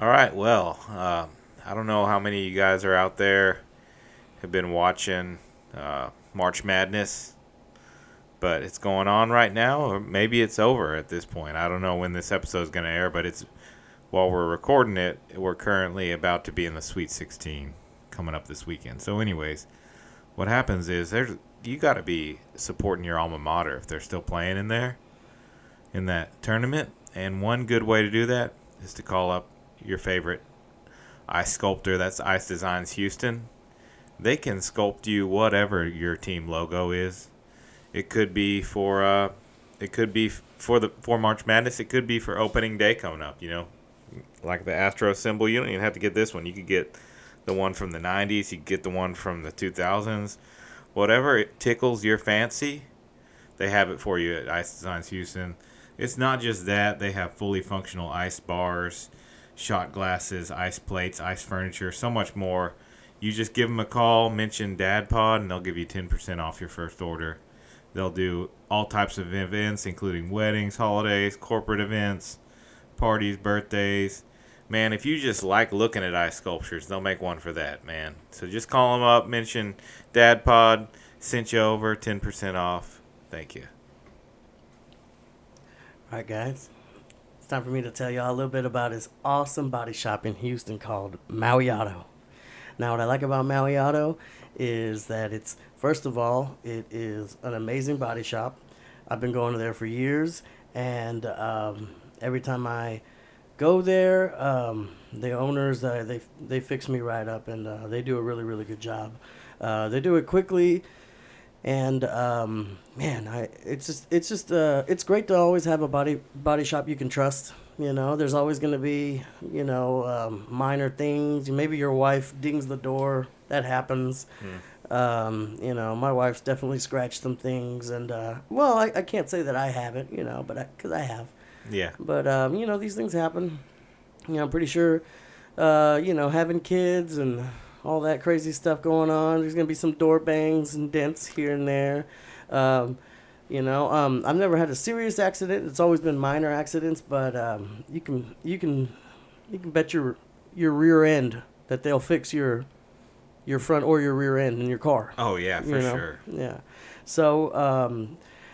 All right, well, I don't know how many of you guys are out there have been watching March Madness, but it's going on right now, or maybe it's over at this point. I don't know when this episode is going to air, but it's while we're recording it, we're currently about to be in the Sweet 16 coming up this weekend. So, anyways, what happens is you got to be supporting your alma mater if they're still playing in there in that tournament, and one good way to do that is to call up your favorite ice sculptor. That's Ice Designs Houston. They can sculpt you whatever your team logo is. It could be for March Madness. It could be for opening day coming up. Like the Astro symbol. You don't even have to get this one. You could get the one from the 90s. You could get the one from the 2000s. Whatever it tickles your fancy, they have it for you at Ice Designs Houston. It's not just that. They have fully functional ice bars, shot glasses, ice plates, ice furniture, so much more. You just give them a call, mention Dad Pod, and they'll give you 10% off your first order. They'll do all types of events, including weddings, holidays, corporate events, parties, birthdays. Man, if you just like looking at ice sculptures, they'll make one for that, man. So just call them up, mention Dad Pod, sent you over, 10% off. Thank you. All right, guys. It's time for me to tell y'all a little bit about his awesome body shop in Houston called Maui Auto. Now, what I like about Maui Auto is that first of all, it is an amazing body shop. I've been going there for years, and every time I go there, the owners, they fix me right up, and they do a really, really good job. They do it quickly. And man, it's great to always have a body shop you can trust. There's always going to be minor things. Maybe your wife dings the door. That happens. My wife's definitely scratched some things, and well, I can't say that I haven't, but because I have. Yeah. But these things happen. I'm pretty sure, having kids and all that crazy stuff going on. There's gonna be some door bangs and dents here and there. I've never had a serious accident. It's always been minor accidents, but you can bet your rear end that they'll fix your front or your rear end in your car. Oh yeah, for sure. Yeah. So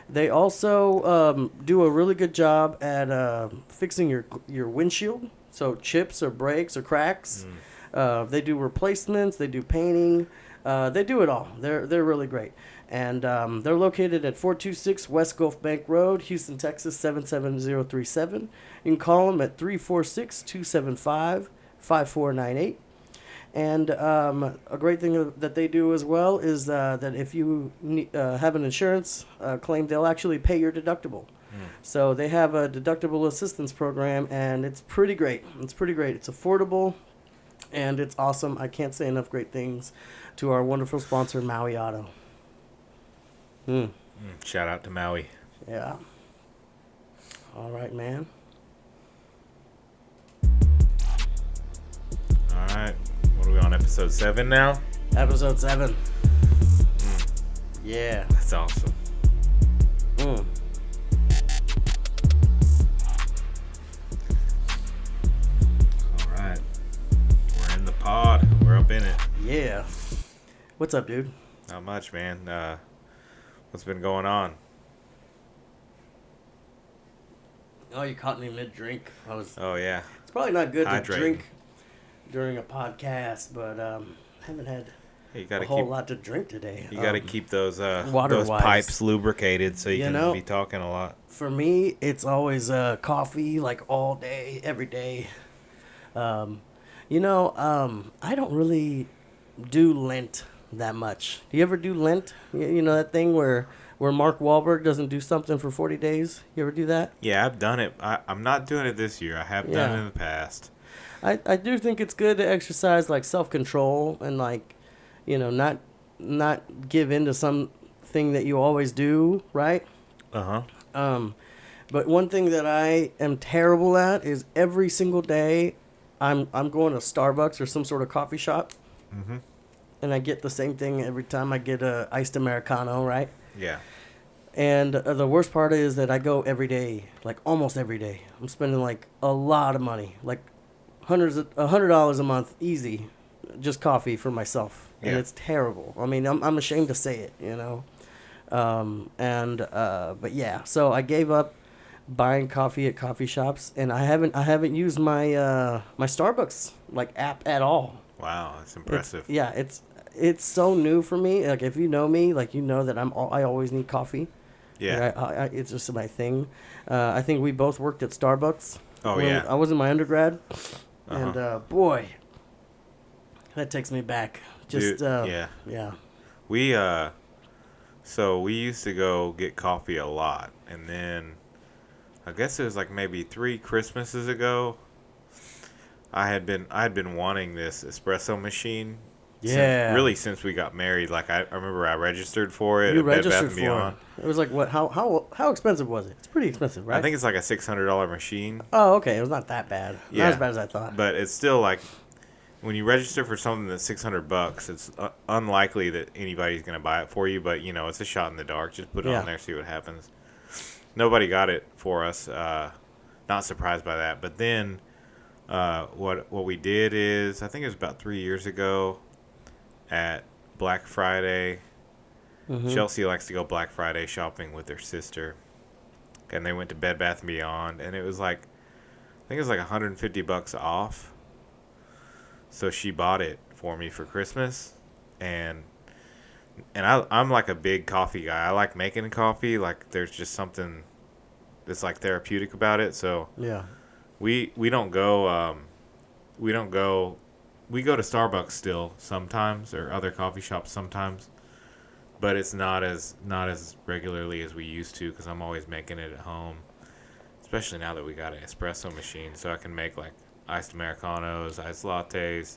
they also do a really good job at fixing your windshield. So chips or breaks or cracks. They do replacements. They do painting. They do it all. They're really great. And they're located at 426 West Gulf Bank Road, Houston, Texas, 77037. You can call them at 346-275-5498. And a great thing that they do as well is that if you have an insurance claim, they'll actually pay your deductible. So they have a deductible assistance program, and it's pretty great. It's affordable. And it's awesome. I can't say enough great things to our wonderful sponsor, Maui Auto. Shout out to Maui. Yeah. All right, man. All right. What are we on, episode 7 now? Episode 7. Yeah. That's awesome. Pod. We're up in it. Yeah. What's up, dude? Not much, man. What's been going on? Oh, you caught me mid-drink. Oh, yeah. It's probably not good Hydrating. to drink during a podcast, but I haven't had a whole lot to drink today. You got to keep those water-wise. Pipes lubricated so you can be talking a lot. For me, it's always coffee, like all day, every day. I don't really do Lent that much. Do you ever do Lent? That thing where Mark Wahlberg doesn't do something for 40 days? You ever do that? Yeah, I've done it. I'm not doing it this year. I have done it in the past. I do think it's good to exercise, like, self-control and, like, not give in to something that you always do, right? Uh-huh. But one thing that I am terrible at is every single day I'm going to Starbucks or some sort of coffee shop, and I get the same thing every time. I get a iced Americano, right? Yeah. And the worst part is that I go every day, like almost every day. I'm spending like a lot of money, like $100 a month easy, just coffee for myself, and Yeah. it's terrible. I mean, I'm ashamed to say it, you know. But yeah, so I gave up buying coffee at coffee shops, and I haven't used my Starbucks like app at all. Wow, that's It's impressive. yeah, it's so new for me. Like if you know me, like you know that I always need coffee. Yeah. Like it's just my thing. I think we both worked at Starbucks Oh when yeah. I was in my undergrad, Uh-huh. and boy, that takes me back. Just Dude, yeah. yeah. We so we used to go get coffee a lot, and then I guess it was like maybe 3 Christmases ago. I had been wanting this espresso machine Yeah. since we got married. Like I remember I registered for it You at Bed Bath registered and for Beyond. it. It was like what? How expensive was it? It's pretty expensive, I right? think it's like a $600 machine. Oh, okay. It was not that bad. Not Yeah, as bad as I thought. but it's still like when you register for something that's $600, it's unlikely that anybody's gonna buy it for you. But you know, it's a shot in the dark. Just put it Yeah. on there, see what happens. Nobody got it for us. Not surprised by that. But then, what we did is, I think it was about 3 years ago, at Black Friday. Mm-hmm. Chelsea likes to go Black Friday shopping with her sister, and they went to Bed Bath and Beyond, and it was like, I think it was like $150 off. So she bought it for me for Christmas, and I'm like a big coffee guy. I like making coffee. Like there's just something that's like therapeutic about it. So Yeah. we don't go we don't go we go to Starbucks still sometimes, or other coffee shops sometimes, but it's not as regularly as we used to because I'm always making it at home. Especially now that we got an espresso machine, so I can make like iced Americanos, iced lattes,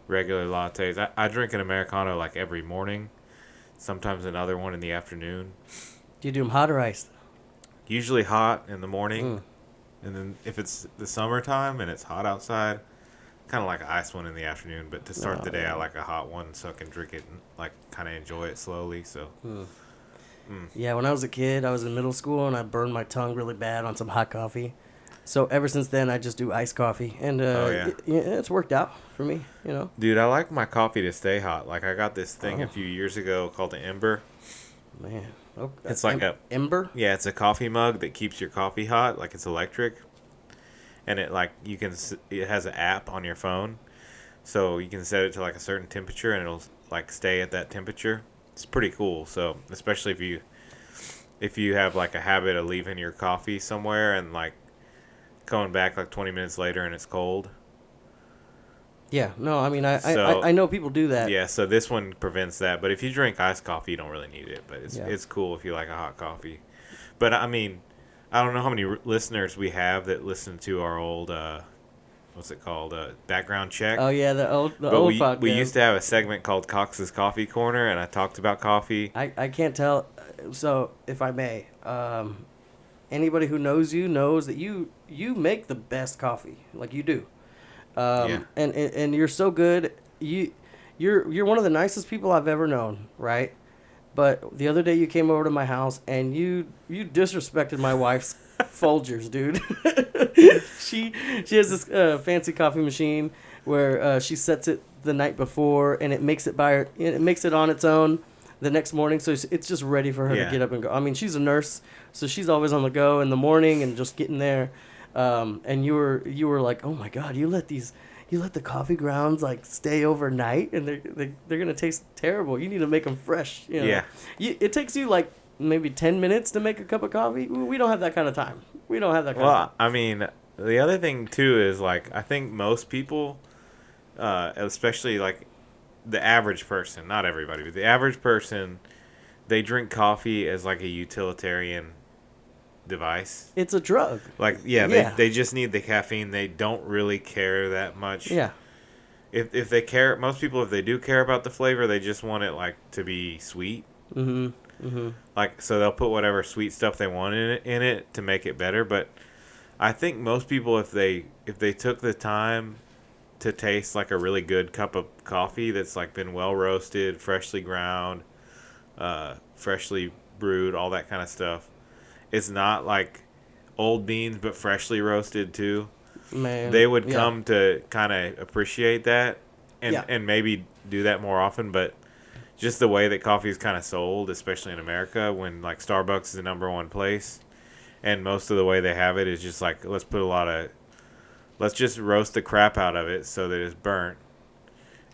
regular lattes. I drink an Americano like every morning, sometimes another one in the afternoon. Do you do them hot or iced? Usually hot in the morning, Mm. and then if it's the summertime and it's hot outside, kind of like an iced one in the afternoon. But to start Oh, the day, I yeah. like a hot one so I can drink it and like kind of enjoy it slowly. So, Mm. mm. Yeah, when I was a kid, I was in middle school and I burned my tongue really bad on some hot coffee. So ever since then, I just do iced coffee, and Oh yeah. it's worked out for me. You know. Dude, I like my coffee to stay hot. Like I got this thing a Oh. few years ago called an Ember. Man. Oh, It's like a ember. Yeah, it's a coffee mug that keeps your coffee hot, like it's electric. And it like it has an app on your phone, so you can set it to like a certain temperature and it'll like stay at that temperature. It's pretty cool. So especially if you have like a habit of leaving your coffee somewhere and like coming back like 20 minutes later and it's cold. Yeah. No, I mean, So I know people do that. yeah, so this one prevents that. But if you drink iced coffee, you don't really need it. But Yeah. it's cool if you like a hot coffee. But I mean, I don't know how many listeners we have that listen to our old what's it called, background check. Oh yeah, the old But we podcast. used to have a segment called Cox's Coffee Corner, and I talked about coffee. I can't tell. So if I may, anybody who knows you knows that you make the best coffee, like you do. Yeah. And you're so good. You're one of the nicest people I've ever known, right? But the other day you came over to my house and you disrespected my wife's Folgers, dude. she has this fancy coffee machine where she sets it the night before and it makes it on its own the next morning, so it's just ready for her Yeah. to get up and go. I mean, she's a nurse, so she's always on the go in the morning and just getting there. And you were like, oh my God, you let the coffee grounds like stay overnight and they're gonna taste terrible. You need to make them fresh. You know? Yeah. It takes you like maybe 10 minutes to make a cup of coffee. We don't have that kind of time. We don't have that kind of time. Well, I mean, the other thing too is like I think most people, especially like the average person, not everybody, but the average person, they drink coffee as like a utilitarian device. It's a drug. Like yeah, Yeah. they just need the caffeine. They don't really care that much. Yeah. If they care, most people, if they do care about the flavor, they just want it like to be sweet. Mm-hmm. Mm-hmm. Like so they'll put whatever sweet stuff they want in it to make it better. But I think most people, if they took the time to taste like a really good cup of coffee that's like been well roasted, freshly ground, freshly brewed, all that kind of stuff. It's not like old beans, but freshly roasted too. Man, they would yeah. come to kind of appreciate that and Yeah. and maybe do that more often. But just the way that coffee is kind of sold, especially in America, when like Starbucks is the number one place, and most of the way they have it is just like let's just roast the crap out of it so that it's burnt.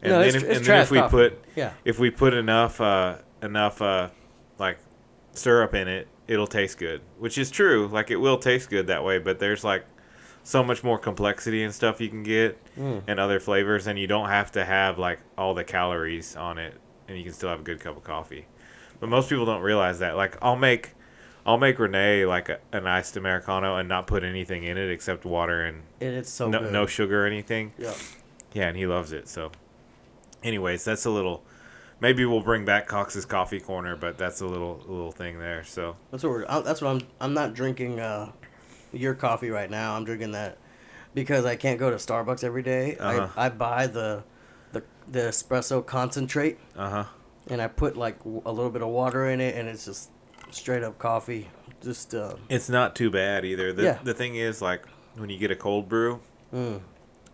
And No, then it's trash if we coffee. put enough like syrup in it, it'll taste good, which is true. Like it will taste good that way, but there's like so much more complexity and stuff you can get and other flavors, and you don't have to have like all the calories on it, and you can still have a good cup of coffee. But most people don't realize that. Like I'll make Renee like an iced Americano and not put anything in it except water and It's so good. no sugar or anything. Yeah. Yeah, and he loves it. So, anyways, that's a little. Maybe we'll bring back Cox's Coffee Corner, but that's a little thing there. So That's what I'm not drinking your coffee right now. I'm drinking that because I can't go to Starbucks every day. Uh-huh. I buy the espresso concentrate and I put like a little bit of water in it, and it's just straight up coffee. Just it's not too bad either. Yeah. The thing is, like when you get a cold brew,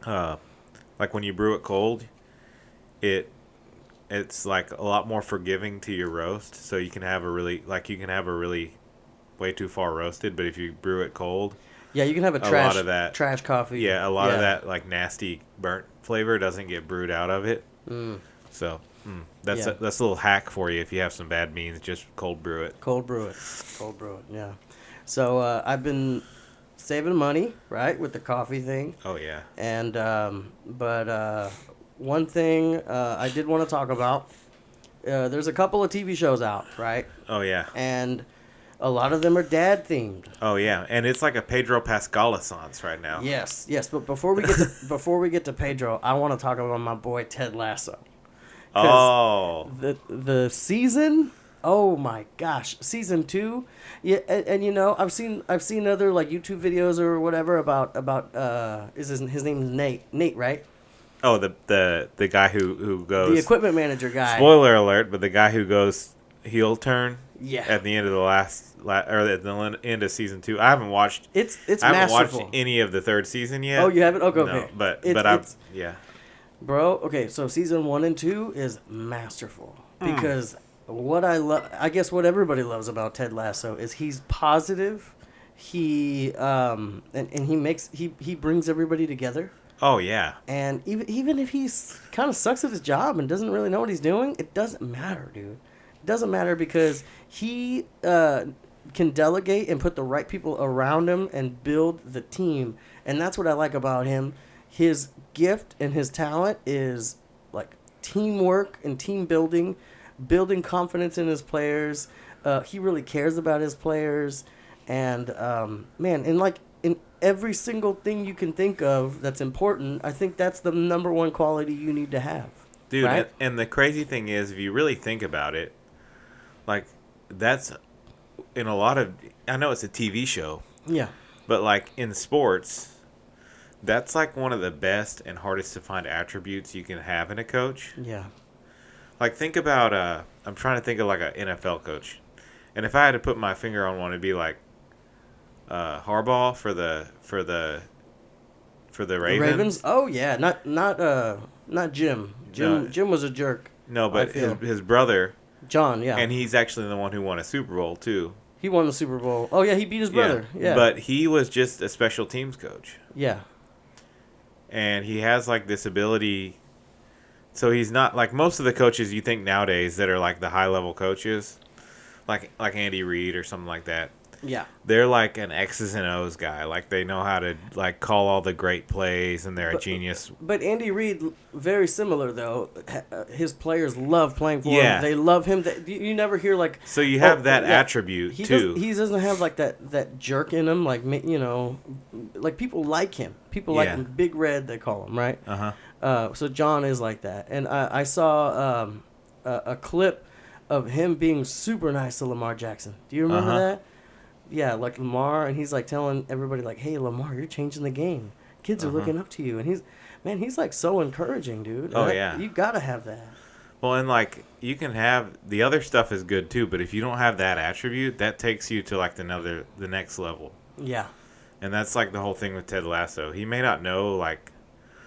like when you brew it cold, it's like a lot more forgiving to your roast. So you can have a really way too far roasted, but if you brew it cold, yeah, you can have a lot of that trash coffee. yeah, a lot of that like nasty burnt flavor doesn't get brewed out of it. So that's Yeah. that's a little hack for you if you have some bad beans. Just cold brew it. Cold brew it. Yeah. So I've been saving money, right, with the coffee thing. Oh yeah. And but one thing I did want to talk about, there's a couple of TV shows out, right? Oh yeah. And a lot of them are dad themed. Oh yeah. And it's like a Pedro Pascal essence right now. Yes. But before we get to Pedro, I want to talk about my boy Ted Lasso. Oh. The season, oh my gosh, season 2, yeah, and you know I've seen other like YouTube videos or whatever about his name is Nate, right? Oh, the guy who goes The equipment manager guy. Spoiler alert! But the guy who goes heel turn. Yeah. At the end of the or at the end of season 2, I haven't watched. It's I haven't masterful. watched any of the third season yet. Oh, you haven't? Okay, No, okay. but It's yeah. bro. Okay, so season 1 and 2 is masterful because what I love, I guess, what everybody loves about Ted Lasso is he's positive. He and he brings everybody together. Oh yeah. And even if he's kind of sucks at his job and doesn't really know what he's doing, it doesn't matter, dude. It doesn't matter because he can delegate and put the right people around him and build the team. And that's what I like about him. His gift and his talent is like teamwork and team building confidence in his players. He really cares about his players. And, man, in every single thing you can think of that's important, I think that's the number one quality you need to have. Dude, right? and the crazy thing is, if you really think about it, like, that's in a lot of... I know it's a TV show. Yeah. But, like, in sports, that's, like, one of the best and hardest to find attributes you can have in a coach. Yeah. Like, think about... I'm trying to think of, like, an NFL coach. And if I had to put my finger on one, it'd be, like, Harbaugh for the Ravens. The Ravens? Oh, yeah. Not Jim. No. Jim was a jerk. No, but I feel. his brother... John, yeah. And he's actually the one who won a Super Bowl, too. He won the Super Bowl. Oh, yeah, he beat his brother. Yeah. But he was just a special teams coach. Yeah. And he has, like, this ability... So he's not... Like, most of the coaches you think nowadays that are, like, the high-level coaches, like Andy Reid or something like that, Yeah. they're, like, an X's and O's guy. Like, they know how to, like, call all the great plays, and they're a genius. But Andy Reid, very similar, though. His players love playing for Yeah. him. They love him. You never hear, like... So you have that yeah. attribute, too. He doesn't have, like, that jerk in him. Like, you know... Like, people like him. People like Yeah. him. Big Red, they call him, right? Uh-huh. So John is like that. And I saw a clip of him being super nice to Lamar Jackson. Do you remember that? Yeah, like Lamar, and he's like telling everybody, like, "Hey, Lamar, you're changing the game. Kids are looking up to you." And he's like so encouraging, dude. Oh, yeah. You gotta have that. Well, and, like, you can have... The other stuff is good, too, but if you don't have that attribute, that takes you to, like, the next level. Yeah. And that's like the whole thing with Ted Lasso. He may not know like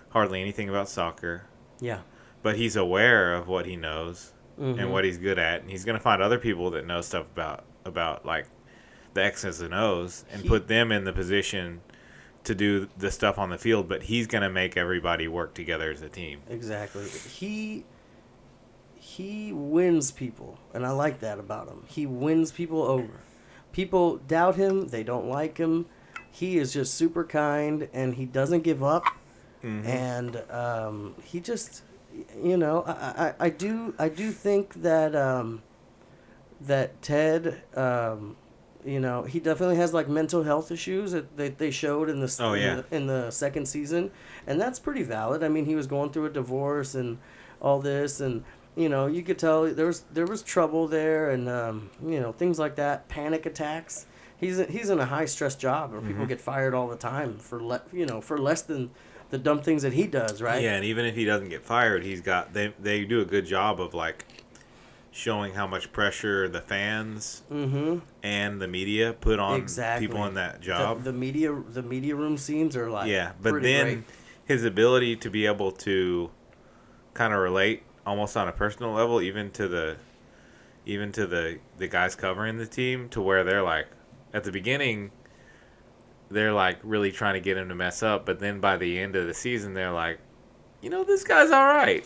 hardly anything about soccer, Yeah. but he's aware of what he knows Mm-hmm. and what he's good at, and he's gonna find other people that know stuff about like the X's and O's and put them in the position to do the stuff on the field. But he's gonna make everybody work together as a team. Exactly. He wins people, and I like that about him. He wins people over. People doubt him. They don't like him. He is just super kind, and he doesn't give up. Mm-hmm. And he just, I do think that that Ted, he definitely has like mental health issues that they showed in the in the second season, and that's pretty valid. I mean, he was going through a divorce and all this, and you could tell there was trouble there, and things like that, panic attacks. He's in a high stress job where people get fired all the time for less than the dumb things that he does, right? Yeah, and even if he doesn't get fired, they do a good job of like showing how much pressure the fans and the media put on people in that job. The media room scenes are like but then great. His ability to be able to kind of relate almost on a personal level, even to the guys covering the team, to where they're like at the beginning they're like really trying to get him to mess up, but then by the end of the season they're like, this guy's all right.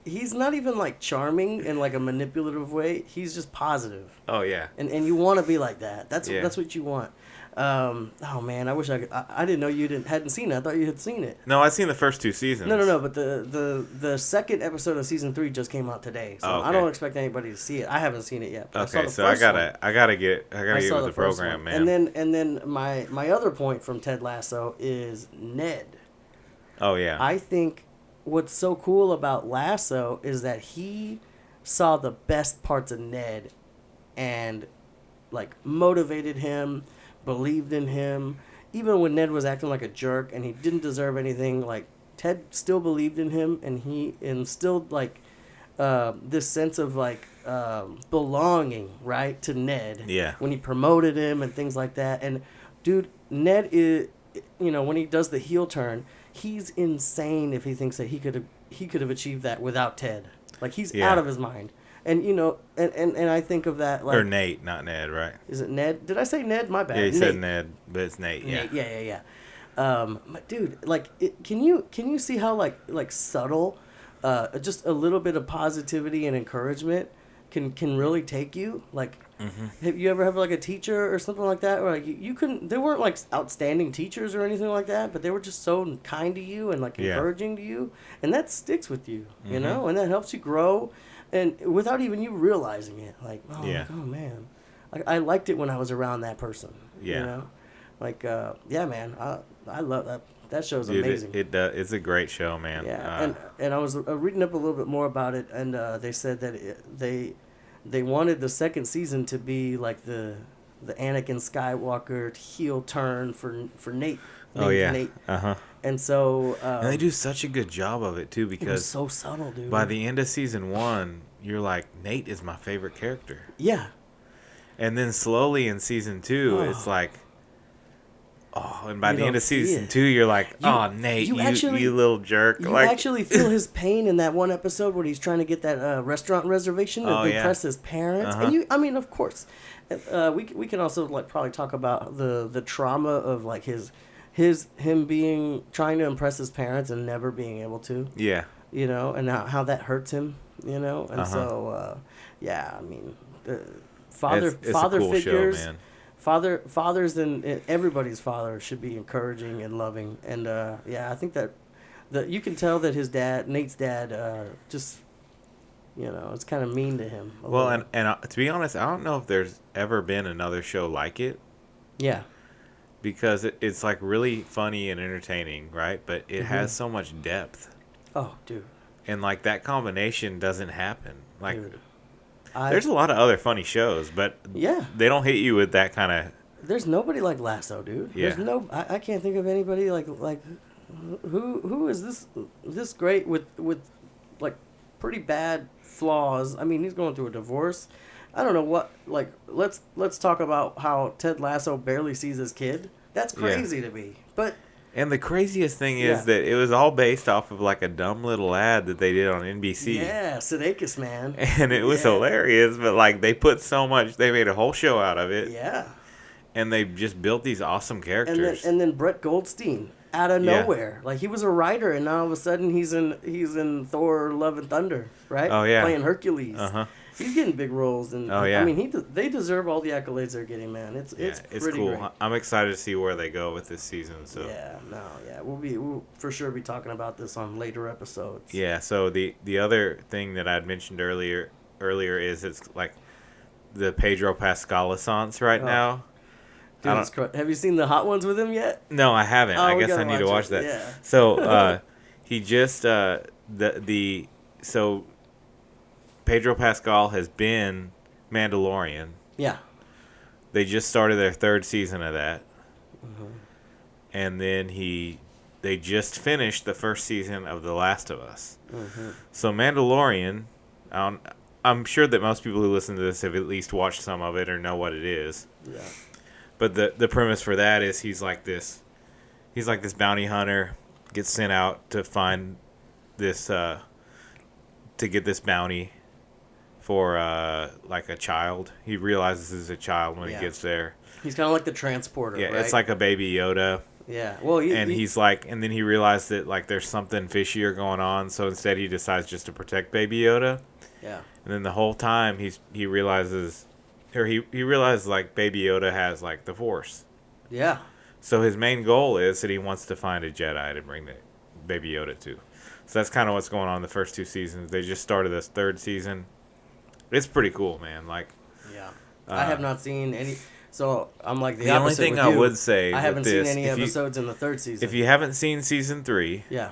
He's not even like charming in like a manipulative way. He's just positive. Oh yeah. And you want to be like that. That's what you want. Oh man, I wish I could. I didn't know you hadn't seen it. I thought you had seen it. No, I've seen the first 2 seasons. No. But the second episode of season 3 just came out today, so I don't expect anybody to see it. I haven't seen it yet. Okay, so I gotta get with the program, man. And then my other point from Ted Lasso is Ned. Oh yeah. I think what's so cool about Lasso is that he saw the best parts of Ned and like motivated him, believed in him. Even when Ned was acting like a jerk and he didn't deserve anything, like Ted still believed in him, and he instilled like this sense of like belonging, right, to Ned. Yeah. When he promoted him and things like that. And dude, Ned is, when he does the heel turn, he's insane if he thinks that he could have achieved that without Ted. Like he's out of his mind. And and I think of that like, or Nate, not Ned, right? Is it Ned? Did I say Ned? My bad. Yeah, you Nate. said Ned, but it's Nate. Yeah. Nate, yeah. But dude, like, can you see how like subtle, just a little bit of positivity and encouragement can really take you? Like, have you ever have like a teacher or something like that, or like you couldn't? They weren't like outstanding teachers or anything like that, but they were just so kind to you and like encouraging to you, and that sticks with you, and that helps you grow. And without even you realizing it, like, like, oh man, like I liked it when I was around that person. Yeah. Like, man, I love that. That show's Dude, amazing. It's a great show, man. Yeah, and I was reading up a little bit more about it, and they said that they wanted the second season to be like the Anakin Skywalker heel turn for Nate. Nate. And so and they do such a good job of it too, because it was so subtle, dude. By the end of season 1, you're like, Nate is my favorite character. Yeah. And then slowly in season 2, it's like, and by the end of season 2, you're like, Nate, you little jerk. You like, actually feel his pain in that one episode where he's trying to get that restaurant reservation to impress his parents. And of course, we can also like probably talk about the trauma of like him trying to impress his parents and never being able to. Yeah. And how that hurts him. And so I mean, father cool figures. Show, man. Fathers and everybody's father should be encouraging and loving, and I think that you can tell that Nate's dad, just it's kind of mean to him. Well, and to be honest, I don't know if there's ever been another show like it. Yeah. Because it's like really funny and entertaining, right? But it has so much depth. Oh, dude. And like that combination doesn't happen. Like. Dude. There's a lot of other funny shows, but they don't hit you with that kind of. There's nobody like Lasso, dude. Yeah. There's I can't think of anybody like who is this great with like pretty bad flaws. I mean, he's going through a divorce. I don't know what. Like, let's talk about how Ted Lasso barely sees his kid. That's crazy to me. But And the craziest thing is Yeah. that it was all based off of like a dumb little ad that they did on NBC. yeah, Sudeikis, man. And it was Yeah. hilarious, but like they put so much, they made a whole show out of it, Yeah. and they just built these awesome characters. And then Brett Goldstein out of Yeah. nowhere, like he was a writer, and now all of a sudden he's in Thor: Love and Thunder, right? Oh, yeah. Playing Hercules. Uh-huh. He's getting big roles, and Oh, yeah. I mean they deserve all the accolades they're getting, man. It's pretty cool. great. I'm excited to see where they go with this season. So We'll for sure be talking about this on later episodes. yeah. So the other thing that I'd mentioned earlier is it's like the Pedro Pascal assance right Oh. now. Dude, have you seen the Hot Ones with him yet? No, I haven't. Oh, I we guess I gotta need to watch watch that. it, yeah. So he just so Pedro Pascal has been Mandalorian. Yeah. They just started their third season of that, and then they just finished the first season of The Last of Us. So Mandalorian, I'm sure that most people who listen to this have at least watched some of it or know what it is. Yeah. But the premise for that is he's like this bounty hunter, gets sent out to find this to get this bounty for like a child. He realizes this is a child when he gets there. He's kind of like the transporter. Yeah, right? it's like a baby Yoda. Yeah. Well, He's like, and then he realized that like there's something fishier going on. So instead, he decides just to protect Baby Yoda. Yeah. And then the whole time he realizes like Baby Yoda has like the Force. Yeah. So his main goal is that he wants to find a Jedi to bring the Baby Yoda to. So that's kind of what's going on in the first two seasons. They just started this third season. It's pretty cool, man. Like, yeah. I have not seen any. So I'm like the only opposite thing with I you. would say I haven't with seen this, any if you- episodes in the third season. if you haven't seen season 3, Yeah.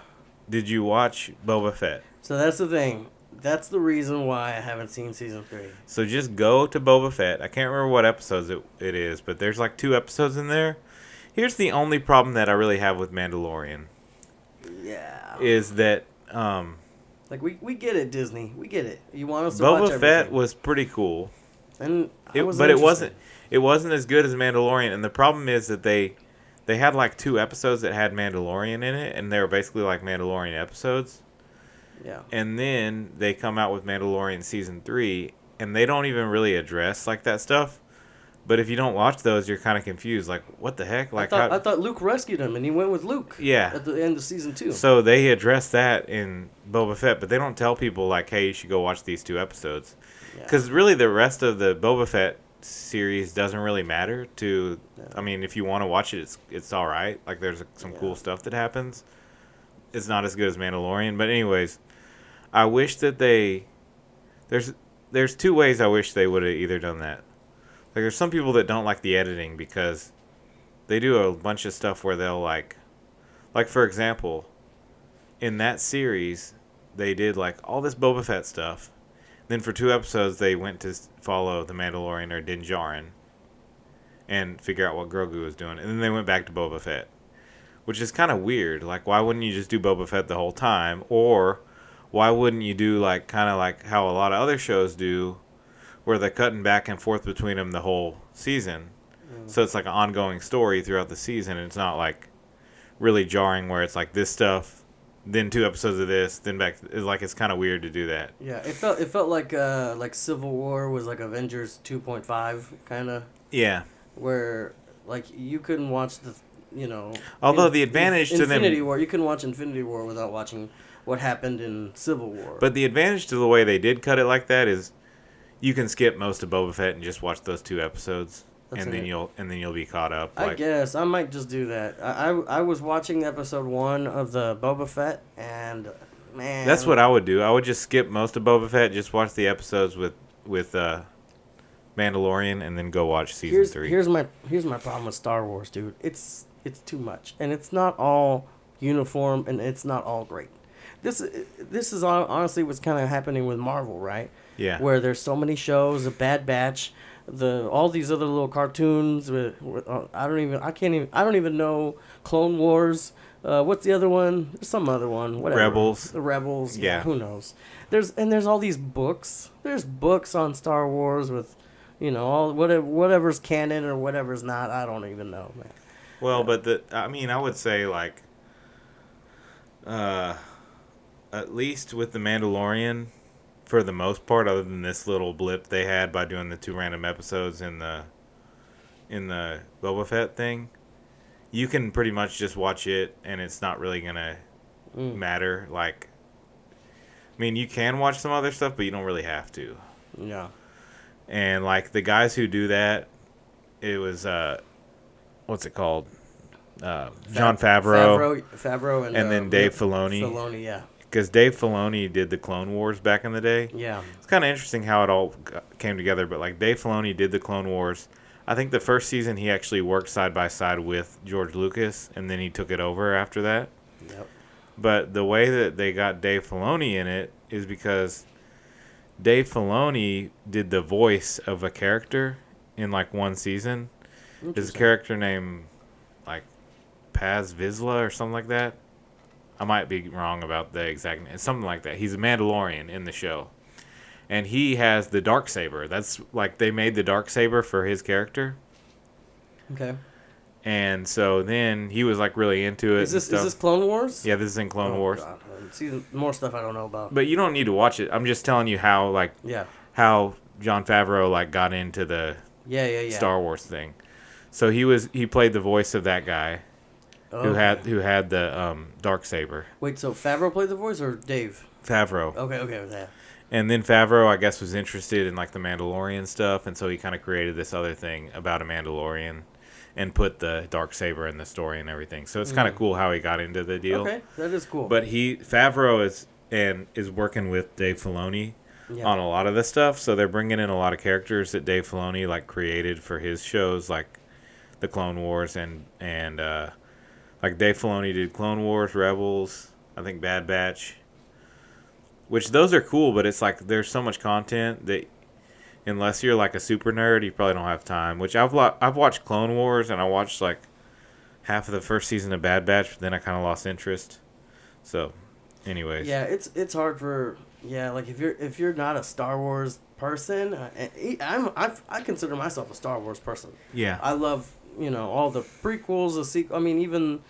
did you watch Boba Fett? So that's the thing. That's the reason why I haven't seen season 3. So just go to Boba Fett. I can't remember what episodes it is, but there's like 2 episodes in there. Here's the only problem that I really have with Mandalorian Yeah. is that Like we get it, Disney. We get it. You want us to watch Boba everything. Fett was pretty cool. And It wasn't as good as Mandalorian, and the problem is that they had like 2 episodes that had Mandalorian in it, and they were basically like Mandalorian episodes. Yeah. And then they come out with Mandalorian season 3, and they don't even really address like that stuff. But if you don't watch those, you're kind of confused. Like, what the heck? Like, I thought Luke rescued him, and he went with Luke. Yeah. At the end of season 2. So they address that in Boba Fett, but they don't tell people like, hey, you should go watch these 2 episodes. Because really the rest of the Boba Fett series doesn't really matter to... I mean, if you want to watch it, it's all right. Like, there's some cool stuff that happens. It's not as good as Mandalorian. But anyways, I wish that they... There's 2 ways I wish they would have either done that. Like, there's some people that don't like the editing because they do a bunch of stuff where they'll like, for example, in that series, they did like all this Boba Fett stuff. Then for 2 episodes, they went to follow the Mandalorian or Din Djarin and figure out what Grogu was doing. And then they went back to Boba Fett, which is kind of weird. Like, why wouldn't you just do Boba Fett the whole time? Or why wouldn't you do like kind of like how a lot of other shows do, where they're cutting back and forth between them the whole season. So it's like an ongoing story throughout the season. And it's not like really jarring where it's like this stuff, then 2 episodes of this, then back. It's like it's kind of weird to do that. Yeah, it felt like Civil War was like Avengers 2.5 kind of. Yeah. Where like you couldn't watch Although the advantage to them... Infinity War, you couldn't watch Infinity War without watching what happened in Civil War. But the advantage to the way they did cut it like that is you can skip most of Boba Fett and just watch those 2 episodes. And then you'll be caught up. I guess I might just do that. I was watching episode 1 of the Boba Fett, and man, that's what I would do. I would just skip most of Boba Fett, just watch the episodes with Mandalorian, and then go watch season 3. Here's my problem with Star Wars, dude. It's too much, and it's not all uniform, and it's not all great. This is honestly what's kind of happening with Marvel, right? Yeah. Where there's so many shows, a Bad Batch. all these other little cartoons I don't even know. Clone Wars. What's the other one? There's some other one. Whatever. Rebels. The Rebels. Yeah. Who knows? There's all these books. There's books on Star Wars with, all whatever's canon or whatever's not. I don't even know, man. Well, but I would say like, at least with the Mandalorian, for the most part, other than this little blip they had by doing the 2 random episodes in the Boba Fett thing, you can pretty much just watch it and it's not really gonna matter. Like, you can watch some other stuff, but you don't really have to. Yeah. And like the guys who do that, it was what's it called? Jon Favreau and then Dave Filoni. Filoni, yeah. Because Dave Filoni did the Clone Wars back in the day. Yeah. It's kind of interesting how it all came together. But like Dave Filoni did the Clone Wars. I think the first season he actually worked side by side with George Lucas, and then he took it over after that. Yep. But the way that they got Dave Filoni in it is because Dave Filoni did the voice of a character in like one season. There's a character named like Paz Vizsla or something like that. I might be wrong about the exact name. Something like that. He's a Mandalorian in the show. And he has the Darksaber. That's like they made the Darksaber for his character. Okay. And so then he was like really into it. Is this Clone Wars? Yeah, this is in Clone Wars. God. See, more stuff I don't know about. But you don't need to watch it. I'm just telling you how how Jon Favreau like got into the Star Wars thing. So he played the voice of that guy who had the Darksaber. Wait, so Favreau played the voice or Dave? Favreau. Okay, yeah. And then Favreau, I guess, was interested in like the Mandalorian stuff, and so he kind of created this other thing about a Mandalorian, and put the Darksaber in the story and everything. So it's kind of cool how he got into the deal. Okay, that is cool. But Favreau is working with Dave Filoni on a lot of this stuff, so they're bringing in a lot of characters that Dave Filoni like created for his shows, like the Clone Wars and like Dave Filoni did Clone Wars, Rebels, I think Bad Batch. Which those are cool, but it's like there's so much content that unless you're like a super nerd, you probably don't have time. Which I've watched Clone Wars and I watched like half of the first season of Bad Batch, but then I kind of lost interest. So, anyways. Yeah, it's hard for like if you're not a Star Wars person, I consider myself a Star Wars person. Yeah. I love all the prequels, the sequel. I mean even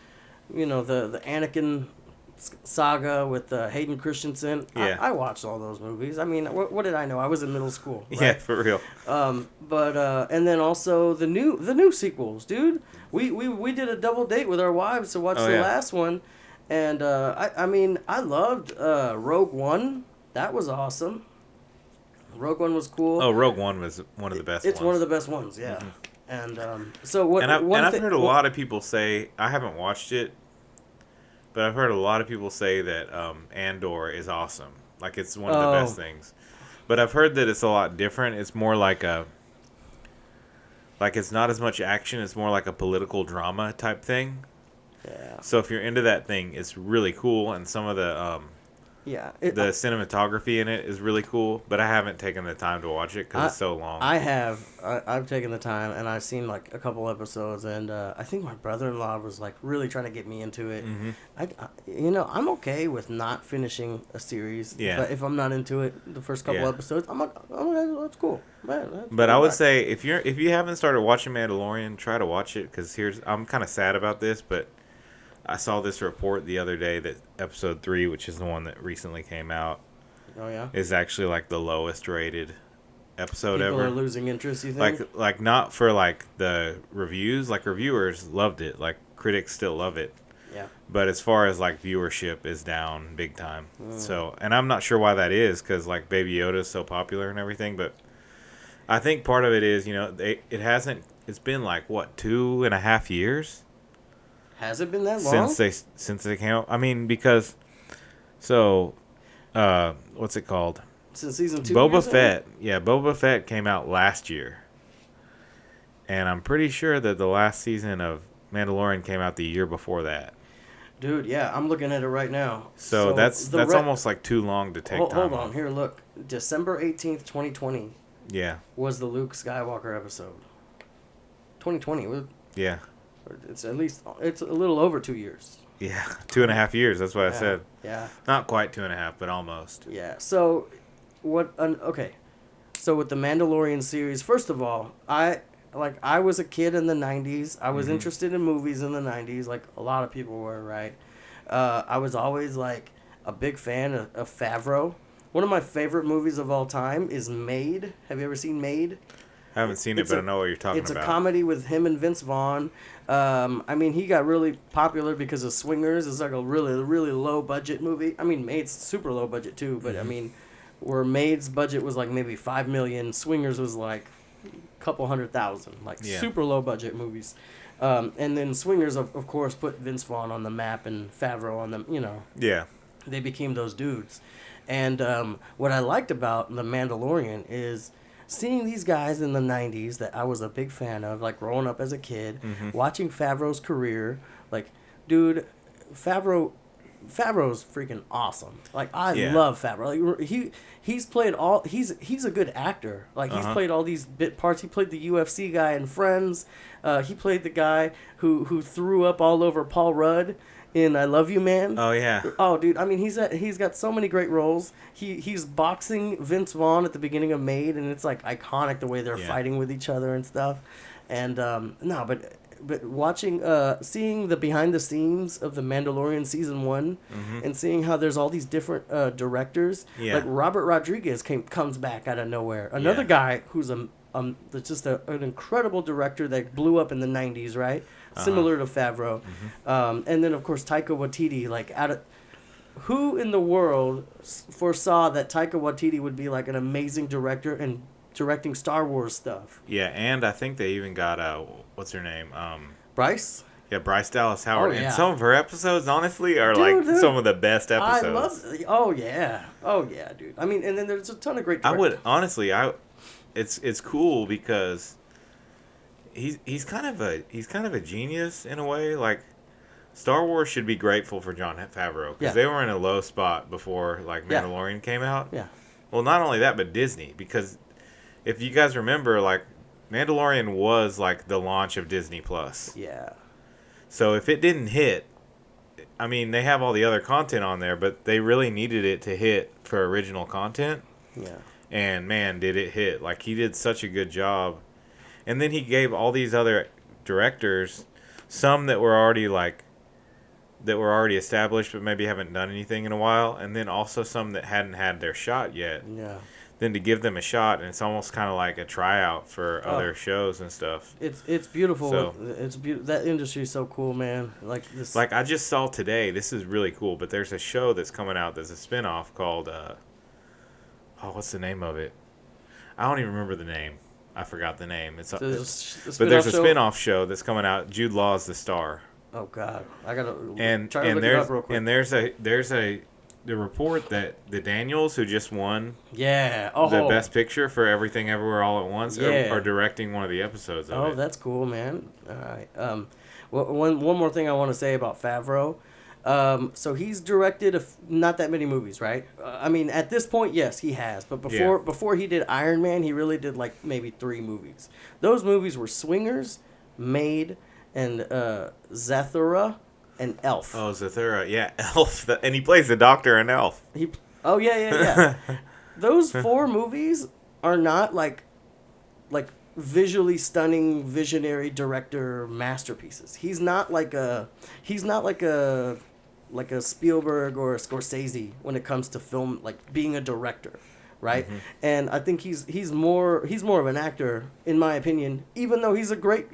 the Anakin saga with Hayden Christensen. Yeah. I watched all those movies. I mean, what did I know? I was in middle school. Right? Yeah, for real. But and then also the new sequels, dude. We did a double date with our wives to watch the last one, and I loved Rogue One. That was awesome. Rogue One was cool. Oh, Rogue One was one of the best. It's one of the best ones, yeah. Mm-hmm. And so what? And I've heard a lot of people say, I haven't watched it, but I've heard a lot of people say that Andor is awesome. Like, it's one of the best things. But I've heard that it's a lot different. It's more like it's not as much action. It's more like a political drama type thing. Yeah. So if you're into that thing, it's really cool. And some of the the cinematography in it is really cool. But I haven't taken the time to watch it because it's so long. I've taken the time and I've seen like a couple episodes, and I think my brother-in-law was like really trying to get me into it. Mm-hmm. I'm okay with not finishing a series. Yeah. If I'm not into it the first couple episodes, I'm like, oh, that's cool. Man, but I would say if you haven't started watching Mandalorian, try to watch it, because I'm kind of sad about this, but I saw this report the other day that episode 3, which is the one that recently came out, is actually like the lowest rated episode ever. People are losing interest, you think? Like not for like the reviews, like reviewers loved it, like critics still love it. Yeah. But as far as like viewership is down big time. So, and I'm not sure why that is, because like Baby Yoda is so popular and everything, but I think part of it is, it's been like what, 2.5 years? Has it been that long? Since they came out? I mean, because what's it called? Since season 2. Boba Fett. Yeah, Boba Fett came out last year. And I'm pretty sure that the last season of Mandalorian came out the year before that. Dude, yeah, I'm looking at it right now. So that's almost like too long to take time. Hold on, here, look. December 18th, 2020. Yeah. was the Luke Skywalker episode. 2020. Yeah. It's a little over 2 years. Yeah. 2.5 years. That's what I said. Yeah. Not quite 2.5, but almost. Yeah. So, okay. So with the Mandalorian series, first of all, I was a kid in the 90s. I was interested in movies in the 90s, like a lot of people were, right? I was always like a big fan of Favreau. One of my favorite movies of all time is Made. Have you ever seen Made? I haven't seen it, but I know what you're talking about. It's a comedy with him and Vince Vaughn. I mean, he got really popular because of Swingers. It's like a really, really low budget movie. I mean, Made's super low budget too, but I mean, where Made's budget was like maybe $5 million, Swingers was like a couple $100,000, like super low budget movies. And then Swingers, of course, put Vince Vaughn on the map and Favreau on the, Yeah. They became those dudes. And what I liked about The Mandalorian is seeing these guys in the 90s that I was a big fan of, like growing up as a kid, watching Favreau's career. Like, dude, Favreau's freaking awesome. Like, I love Favreau. Like, he's played all... He's a good actor. Like, he's played all these bit parts. He played the UFC guy in Friends. He played the guy who threw up all over Paul Rudd in I Love You, Man. Oh, yeah. Oh, dude. I mean, he's got so many great roles. He's boxing Vince Vaughn at the beginning of Made, and it's, like, iconic the way they're fighting with each other and stuff. And, but watching, seeing the behind the scenes of The Mandalorian Season 1 and seeing how there's all these different directors. Yeah. Like, Robert Rodriguez comes back out of nowhere. Another guy who's that's just an incredible director that blew up in the 90s, right? Similar to Favreau. And then, of course, Taika Waititi, like, who in the world foresaw that Taika Waititi would be, like, an amazing director and directing Star Wars stuff? Yeah, and I think they even got, what's her name? Bryce? Yeah, Bryce Dallas Howard. Oh, yeah. And some of her episodes, honestly, are, some of the best episodes. Oh, yeah, dude. I mean, and then there's a ton of great directors. It's cool because he's kind of a genius in a way. Like, Star Wars should be grateful for Jon Favreau because they were in a low spot before like Mandalorian came out. Yeah. Well, not only that, but Disney, because if you guys remember, like, Mandalorian was like the launch of Disney Plus. Yeah. So if it didn't hit, I mean, they have all the other content on there, but they really needed it to hit for original content. Yeah. And man, did it hit. Like, he did such a good job. And then he gave all these other directors, some that were already established but maybe haven't done anything in a while, and then also some that hadn't had their shot yet. Yeah. Then to give them a shot, and it's almost kind of like a tryout for other shows and stuff. It's beautiful. So, it's beautiful. That industry is so cool, man. Like this. Like, I just saw today, this is really cool, but there's a show that's coming out that's a spinoff called what's the name of it? I don't even remember the name. I forgot the name. But there's a spinoff show that's coming out. Jude Law's the star. Oh God, I gotta try to look it up real quick. And there's the report that the Daniels, who just won the Best Picture for Everything Everywhere All at Once, are directing one of the episodes of it. Oh, that's cool, man. All right. One more thing I want to say about Favreau. So he's directed not that many movies, right? I mean, at this point, yes, he has. But before he did Iron Man, he really did like maybe 3 movies. Those movies were Swingers, Made, and Zathura, and Elf. Oh, Zathura, yeah, Elf. And he plays the doctor in Elf. Yeah. Those 4 movies are not like visually stunning visionary director masterpieces. He's not like a Spielberg or a Scorsese when it comes to film, like being a director, right? And I think he's more of an actor, in my opinion, even though he's a great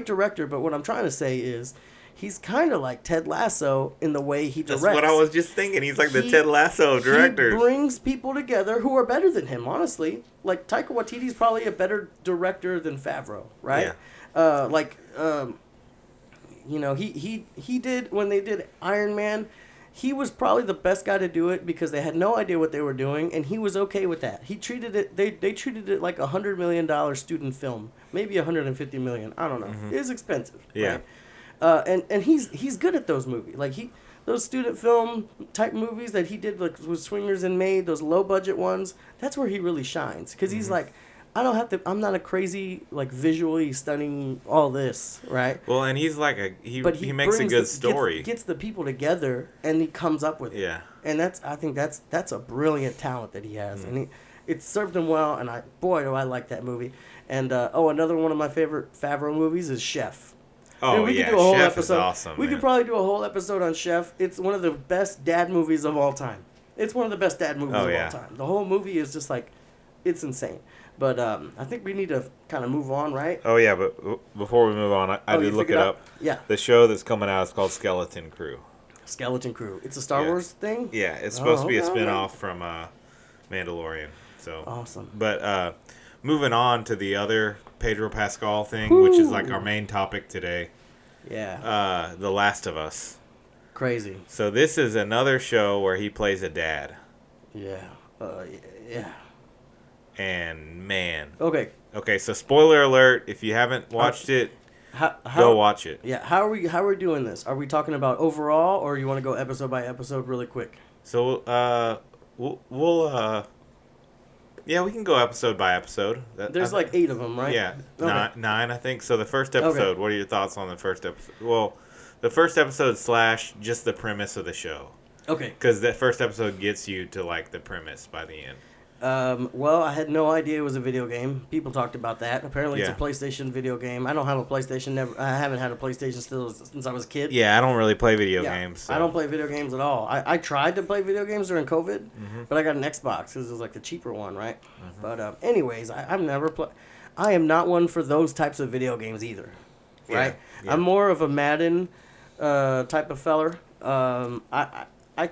director. But what I'm trying to say is he's kind of like Ted Lasso in the way he directs. That's what I was just thinking. He's like the Ted Lasso of directors. He brings people together who are better than him, honestly. Like, Taika Waititi's probably a better director than Favreau, right? Yeah. He did, when they did Iron Man, he was probably the best guy to do it because they had no idea what they were doing, and he was okay with that. He treated it, they treated it like $100 million student film. Maybe $150 million. I don't know. It was expensive. Yeah. Right? And he's good at those movies. Like, those student film type movies that he did, like with Swingers and Made, those low budget ones, that's where he really shines. Because he's like, I don't have to. I'm not a crazy like visually stunning all this, right? Well, and he's like he But he makes a brings good story. gets the people together, and he comes up with it. Yeah. And I think that's a brilliant talent that he has, Mm. and it served him well. And boy, do I like that movie. And another one of my favorite Favreau movies is Chef. Oh, Dude, we yeah, could do a whole Chef episode. is awesome, We man. could probably do a whole episode on Chef. It's one of the best dad movies of all time. It's one of the best dad movies Oh, of yeah. all time. The whole movie is just like, it's insane. But I think we need to kind of move on, right? Oh, yeah, but before we move on, I you did look it figured up. out? Yeah. The show that's coming out is called Skeleton Crew. Skeleton Crew. It's a Star Yeah. Wars thing? Yeah, it's supposed to be a okay, okay. spin-off from Mandalorian. So Awesome. But moving on to the other Pedro Pascal thing, which is like our main topic today, Yeah. The Last of Us. Crazy. So this is another show where he plays a dad. Yeah. Yeah. And man. Okay. Okay, so spoiler alert, if you haven't watched it, go watch it. Yeah. How are we doing this? Are we talking about overall, or you want to go episode by episode really quick? So we'll yeah, we can go episode by episode. There's like 8 of them, right? Yeah, Okay. nine, I think. So the first episode, what are your thoughts on the first episode? Well, the first episode / just the premise of the show. Okay. Because that first episode gets you to like the premise by the end. Well, I had no idea it was a video game. People talked about that. Apparently, Yeah. it's a PlayStation video game. I don't have a PlayStation. I haven't had a PlayStation since I was a kid. Yeah, I don't really play video Yeah, games. So. I don't play video games at all. I tried to play video games during COVID, Mm-hmm. but I got an Xbox because it was like the cheaper one, right? But anyways, I've never played. I am not one for those types of video games either, right? Yeah. I'm more of a Madden type of feller. I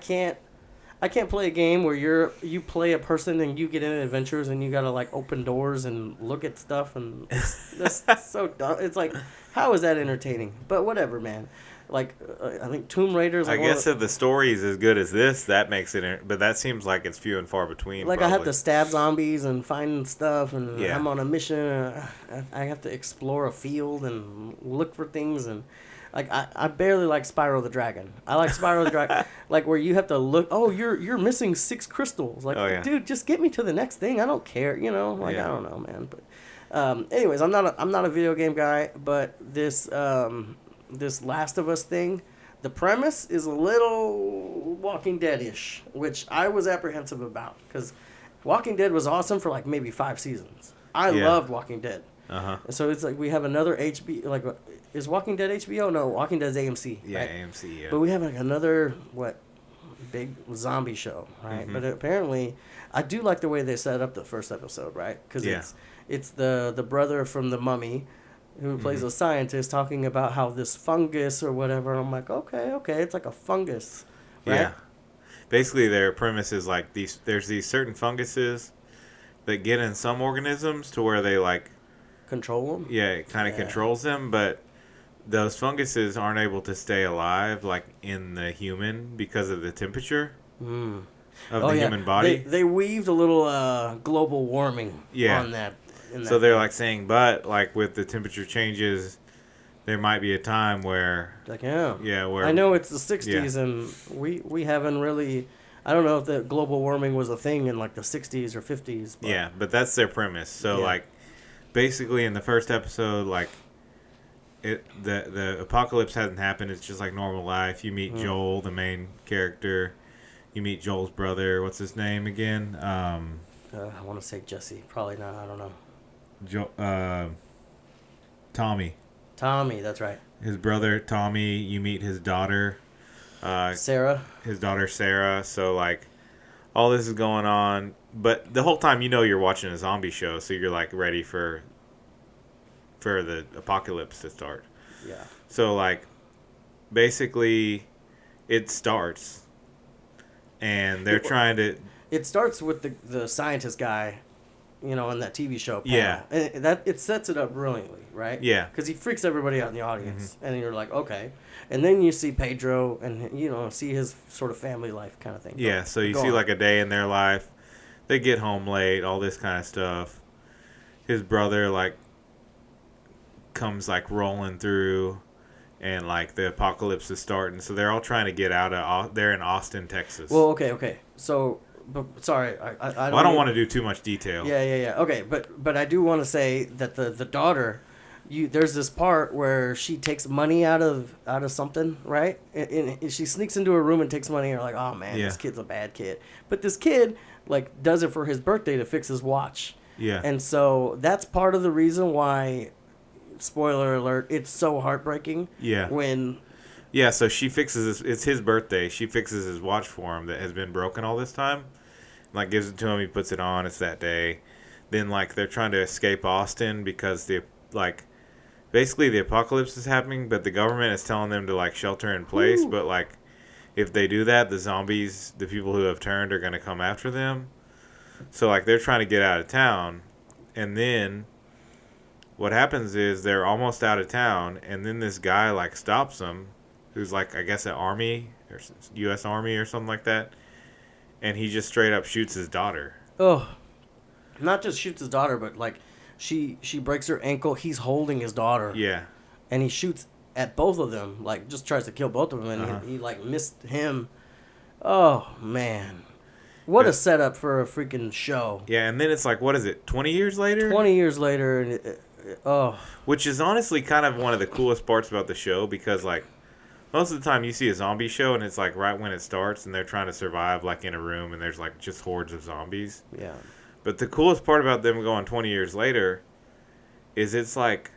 can't play a game where you play a person and you get into adventures and you gotta like open doors and look at stuff and that's so dumb. It's like, how is that entertaining? But whatever, man. Like I think Tomb Raider's I like guess if the story is as good as this, that makes it. But that seems like it's few and far between. like probably. I have to stab zombies and find stuff, and Yeah. I'm on a mission. I have to explore a field and look for things, and like I barely like Spyro the Dragon. I like Spyro the Dragon, like where you have to look. Oh, you're missing 6 crystals. Like, Oh, yeah. dude, just get me to the next thing. I don't care. You know, like Yeah. I don't know, man. But anyways, I'm not a video game guy, but this Last of Us thing. The premise is a little Walking Dead-ish, which I was apprehensive about because Walking Dead was awesome for like maybe 5 seasons. I Yeah. loved Walking Dead. Uh-huh. And so it's like we have another is Walking Dead HBO? No, Walking Dead's AMC. Yeah, right? AMC. Yeah. But we have like another big zombie show, right? Mm-hmm. But apparently, I do like the way they set up the first episode, right? Because Yeah. it's the brother from the Mummy, who plays Mm-hmm. a scientist, talking about how this fungus or whatever. I'm like, okay, it's like a fungus, right? Yeah. Basically, their premise is like there's these certain funguses that get in some organisms to where they like, Control them. yeah, it kind of Yeah. controls them, but those funguses aren't able to stay alive like in the human because of the temperature of the human body. They weaved a little global warming Yeah. on that. So they're like saying, but like with the temperature changes, there might be a time where, like, where I know it's the 60s, and we haven't really. I don't know if the global warming was a thing in like the 60s or 50s. But Yeah, but that's their premise. So Yeah. like, basically in the first episode, like, the apocalypse hasn't happened. It's just like normal life. You meet Joel, the main character. You meet Joel's brother. What's his name again? I want to say Jesse. Probably not. I don't know. Tommy. Tommy, that's right. His brother Tommy. You meet his daughter. Sarah. His daughter Sarah. So like, all this is going on, but the whole time you're watching a zombie show, so you're like ready for the apocalypse to start. Yeah. So like, basically, it starts, and they're trying to. It starts with the scientist guy, in that TV show. Panel. Yeah. And it sets it up brilliantly, right? Yeah. Because he freaks everybody out in the audience, and you're like, okay. And then you see Pedro, and see his sort of family life kind of thing. Yeah. So you Go see on. like a day in their life. They get home late. All this kind of stuff. His brother like comes like rolling through, and like the apocalypse is starting. So they're all trying to get out of. They're in Austin, Texas. Well, okay. So but sorry, I Well, I don't want to do too much detail. Yeah. Okay, but I do want to say that the daughter, there's this part where she takes money out of something, right? And she sneaks into a room and takes money, and you're like, oh man, Yeah. this kid's a bad kid. But this kid like does it for his birthday to fix his watch. Yeah. And so that's part of the reason why, spoiler alert, it's so heartbreaking. Yeah. When. Yeah, so she fixes it's his birthday. She fixes his watch for him that has been broken all this time. Like, gives it to him, he puts it on, it's that day. Then, like, they're trying to escape Austin because basically the apocalypse is happening, but the government is telling them to, like, shelter in place. Ooh. But, like, if they do that, the zombies, the people who have turned, are going to come after them. So, like, they're trying to get out of town. And then what happens is they're almost out of town, and then this guy, like, stops them. Who's like, I guess, an army or U.S. Army or something like that, and he just straight up shoots his daughter. Oh, not just shoots his daughter, but like she breaks her ankle. He's holding his daughter. Yeah, and he shoots at both of them. Like, just tries to kill both of them, and he like missed him. Oh man, what a setup for a freaking show. Yeah, and then it's like, what is it? 20 years later. 20 years later, and which is honestly kind of one of the coolest parts about the show, because like. Most of the time you see a zombie show and it's like right when it starts and they're trying to survive like in a room and there's like just hordes of zombies. Yeah. But the coolest part about them going 20 years later is it's like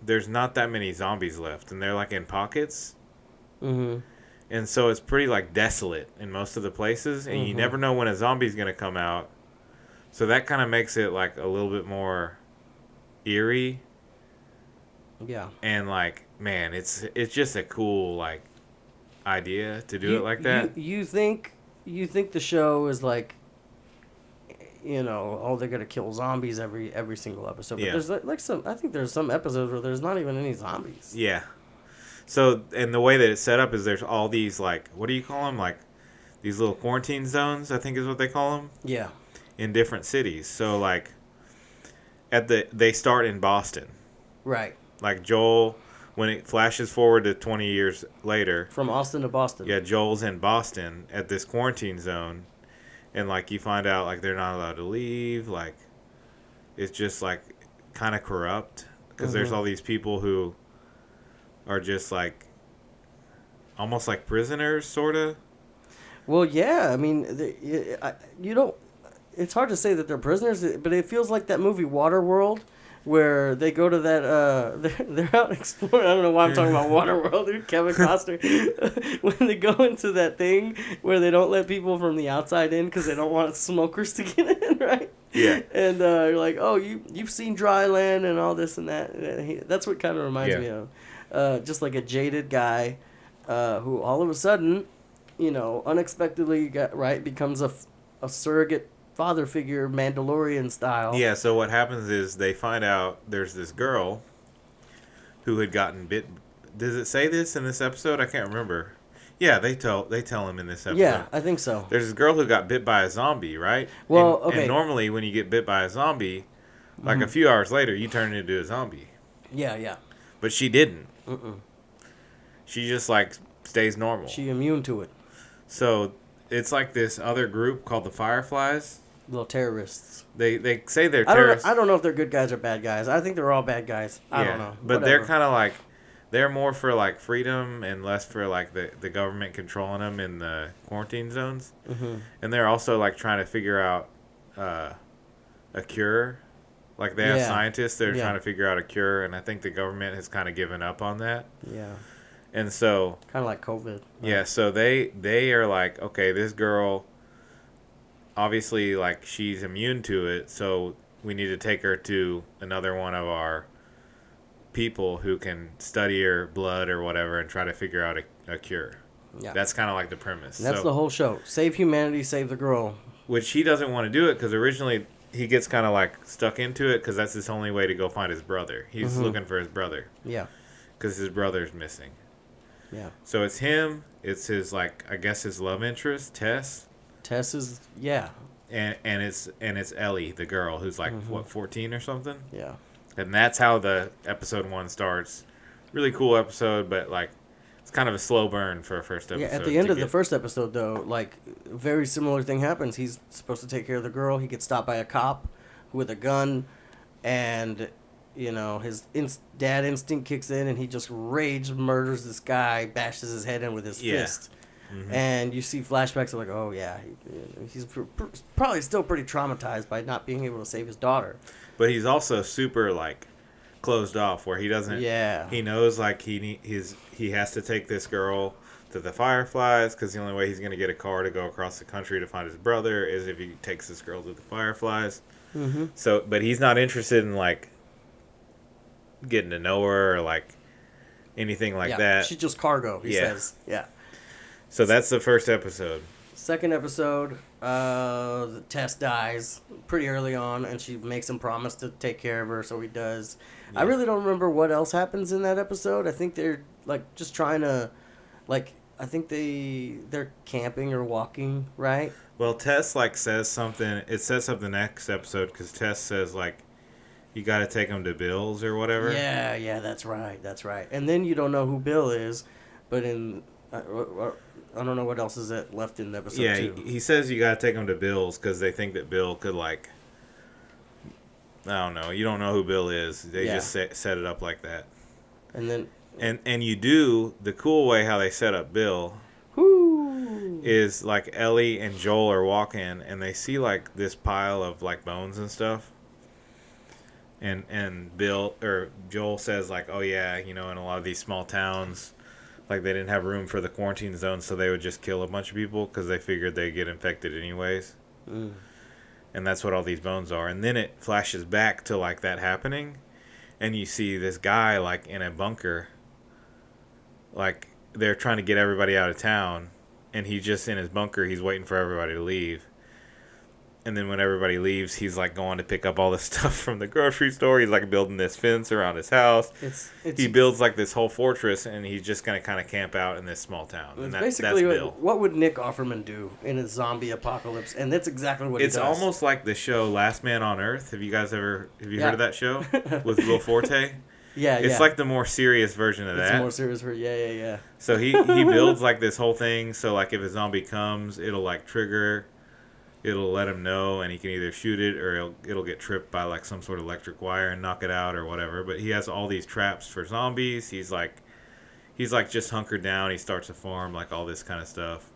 there's not that many zombies left and they're like in pockets. Mm-hmm. And so it's pretty like desolate in most of the places and you never know when a zombie's going to come out. So that kind of makes it like a little bit more eerie. Yeah. And like, man, it's just a cool like idea to do it like that. You think the show is like, they're gonna kill zombies every single episode. But there's like I think there's some episodes where there's not even any zombies. Yeah. So, and the way that it's set up is there's all these like, what do you call them? Like these little quarantine zones, I think is what they call them. Yeah. In different cities. So like they start in Boston. Right. Like Joel, when it flashes forward to 20 years later. From Austin to Boston. Yeah, Joel's in Boston at this quarantine zone. And, like, you find out, like, they're not allowed to leave. Like, it's just, like, kind of corrupt. Because there's all these people who are just, like, almost like prisoners, sort of. Well, yeah. I mean, you don't... It's hard to say that they're prisoners, but it feels like that movie Waterworld, where they go to that, they're out exploring. I don't know why I'm talking about Waterworld, dude. Kevin Costner. When they go into that thing where they don't let people from the outside in because they don't want smokers to get in, right? Yeah. And you're like, oh, you've seen dry land and all this and that. That's what kind of reminds me of. Just like a jaded guy who all of a sudden, unexpectedly becomes a surrogate father figure, Mandalorian style. Yeah, so what happens is they find out there's this girl who had gotten bit. Does it say this in this episode? I can't remember. Yeah, they tell him in this episode. Yeah, I think so. There's this girl who got bit by a zombie, right? Well, okay. And normally when you get bit by a zombie, like a few hours later, you turn into a zombie. Yeah. But she didn't. Mm-mm. She just like stays normal. She immune to it. So it's like this other group called the Fireflies. Little terrorists. They say they're terrorists. I don't know if they're good guys or bad guys. I think they're all bad guys. I don't know. But they're kind of like, they're more for like freedom and less for like the government controlling them in the quarantine zones. Mm-hmm. And they're also like trying to figure out a cure. Like they have scientists that are trying to figure out a cure, and I think the government has kind of given up on that. Yeah. And so kind of like COVID. Right? Yeah, so they are like, okay, this girl, obviously, like, she's immune to it, so we need to take her to another one of our people who can study her blood or whatever and try to figure out a cure. Yeah. That's kind of like the premise. And that's the whole show. Save humanity, save the girl. Which he doesn't want to do it because originally he gets kind of like stuck into it because that's his only way to go find his brother. He's looking for his brother. Yeah. Because his brother's missing. Yeah. So it's him. It's his, like, I guess his love interest, Tess. Tess is, yeah. And it's Ellie, the girl, who's like, 14 or something? Yeah. And that's how the episode 1 starts. Really cool episode, but, like, It's kind of a slow burn for a first episode. Yeah, at the end of the first episode, though, like, very similar thing happens. He's supposed to take care of the girl. He gets stopped by a cop with a gun, and, you know, his dad instinct kicks in, and he just rage murders this guy, bashes his head in with his fist. Mm-hmm. And you see flashbacks of, like, oh, yeah, he's probably still pretty traumatized by not being able to save his daughter. But he's also super, like, closed off, where he doesn't. Yeah. He knows, like, he has to take this girl to the Fireflies, because the only way he's going to get a car to go across the country to find his brother is if he takes this girl to the Fireflies. Mm-hmm. So, but he's not interested in, like, getting to know her or, like, anything like that. She's just cargo, he says. Yeah. So that's the first episode. Second episode, Tess dies pretty early on, and she makes him promise to take care of her, so he does. Yeah. I really don't remember what else happens in that episode. I think they're, like, just trying to, like, I think they're camping or walking, right? Well, Tess, like, says something. It says something next episode, because Tess says, like, you got to take him to Bill's or whatever. Yeah, that's right. And then you don't know who Bill is, but in... I don't know what else is left in episode 2. Yeah, he says you gotta take him to Bill's because they think that Bill could, like... I don't know. You don't know who Bill is. They just set it up like that. And then... And you do... The cool way how they set up Bill... is, like, Ellie and Joel are walking, and they see, like, this pile of, like, bones and stuff. And Joel says, like, oh, yeah, you know, in a lot of these small towns... Like, they didn't have room for the quarantine zone, so they would just kill a bunch of people because they figured they'd get infected anyways. Mm. And that's what all these bones are. And then it flashes back to, like, that happening. And you see this guy, like, in a bunker. Like, they're trying to get everybody out of town. And he's just in his bunker. He's waiting for everybody to leave. And then when everybody leaves, he's, like, going to pick up all the stuff from the grocery store. He's, like, building this fence around his house. He builds, like, this whole fortress, and he's just going to kind of camp out in this small town. And that's Bill. What would Nick Offerman do in a zombie apocalypse? And that's exactly what he does. It's almost like the show Last Man on Earth. Have you guys heard of that show? With Will Forte? It's like the more serious version of that. It's a more serious version, yeah. So he builds, like, this whole thing, so, like, if a zombie comes, it'll, like, trigger... It'll let him know, and he can either shoot it or it'll get tripped by, like, some sort of electric wire and knock it out or whatever. But he has all these traps for zombies. He's like just hunkered down. He starts a farm, like, all this kind of stuff.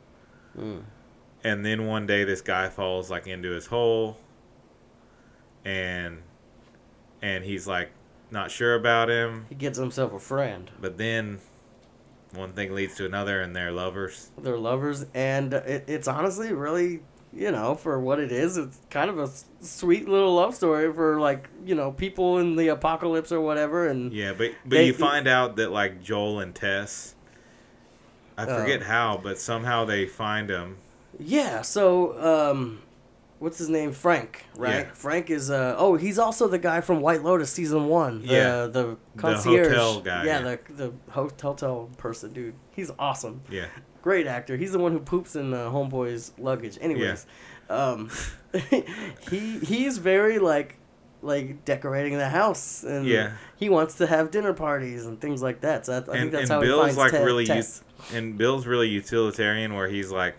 Mm. And then one day this guy falls, like, into his hole, and he's, like, not sure about him. He gets himself a friend. But then one thing leads to another, and they're lovers. They're lovers, and it's honestly really... You know, for what it is, it's kind of a sweet little love story for, like, you know, people in the apocalypse or whatever. And yeah, but you find out that, like, Joel and Tess, I forget how, but somehow they find him. Yeah, so, what's his name? Frank, right? Yeah. Frank is, he's also the guy from White Lotus season 1. The concierge. The hotel guy. Yeah, the hotel person, dude. He's awesome. Yeah. Great actor. He's the one who poops in Homeboy's luggage. Anyways, he's very like decorating the house, and he wants to have dinner parties and things like that. So I think that's how Bill's he finds Tess. And Bill's really utilitarian, where he's like,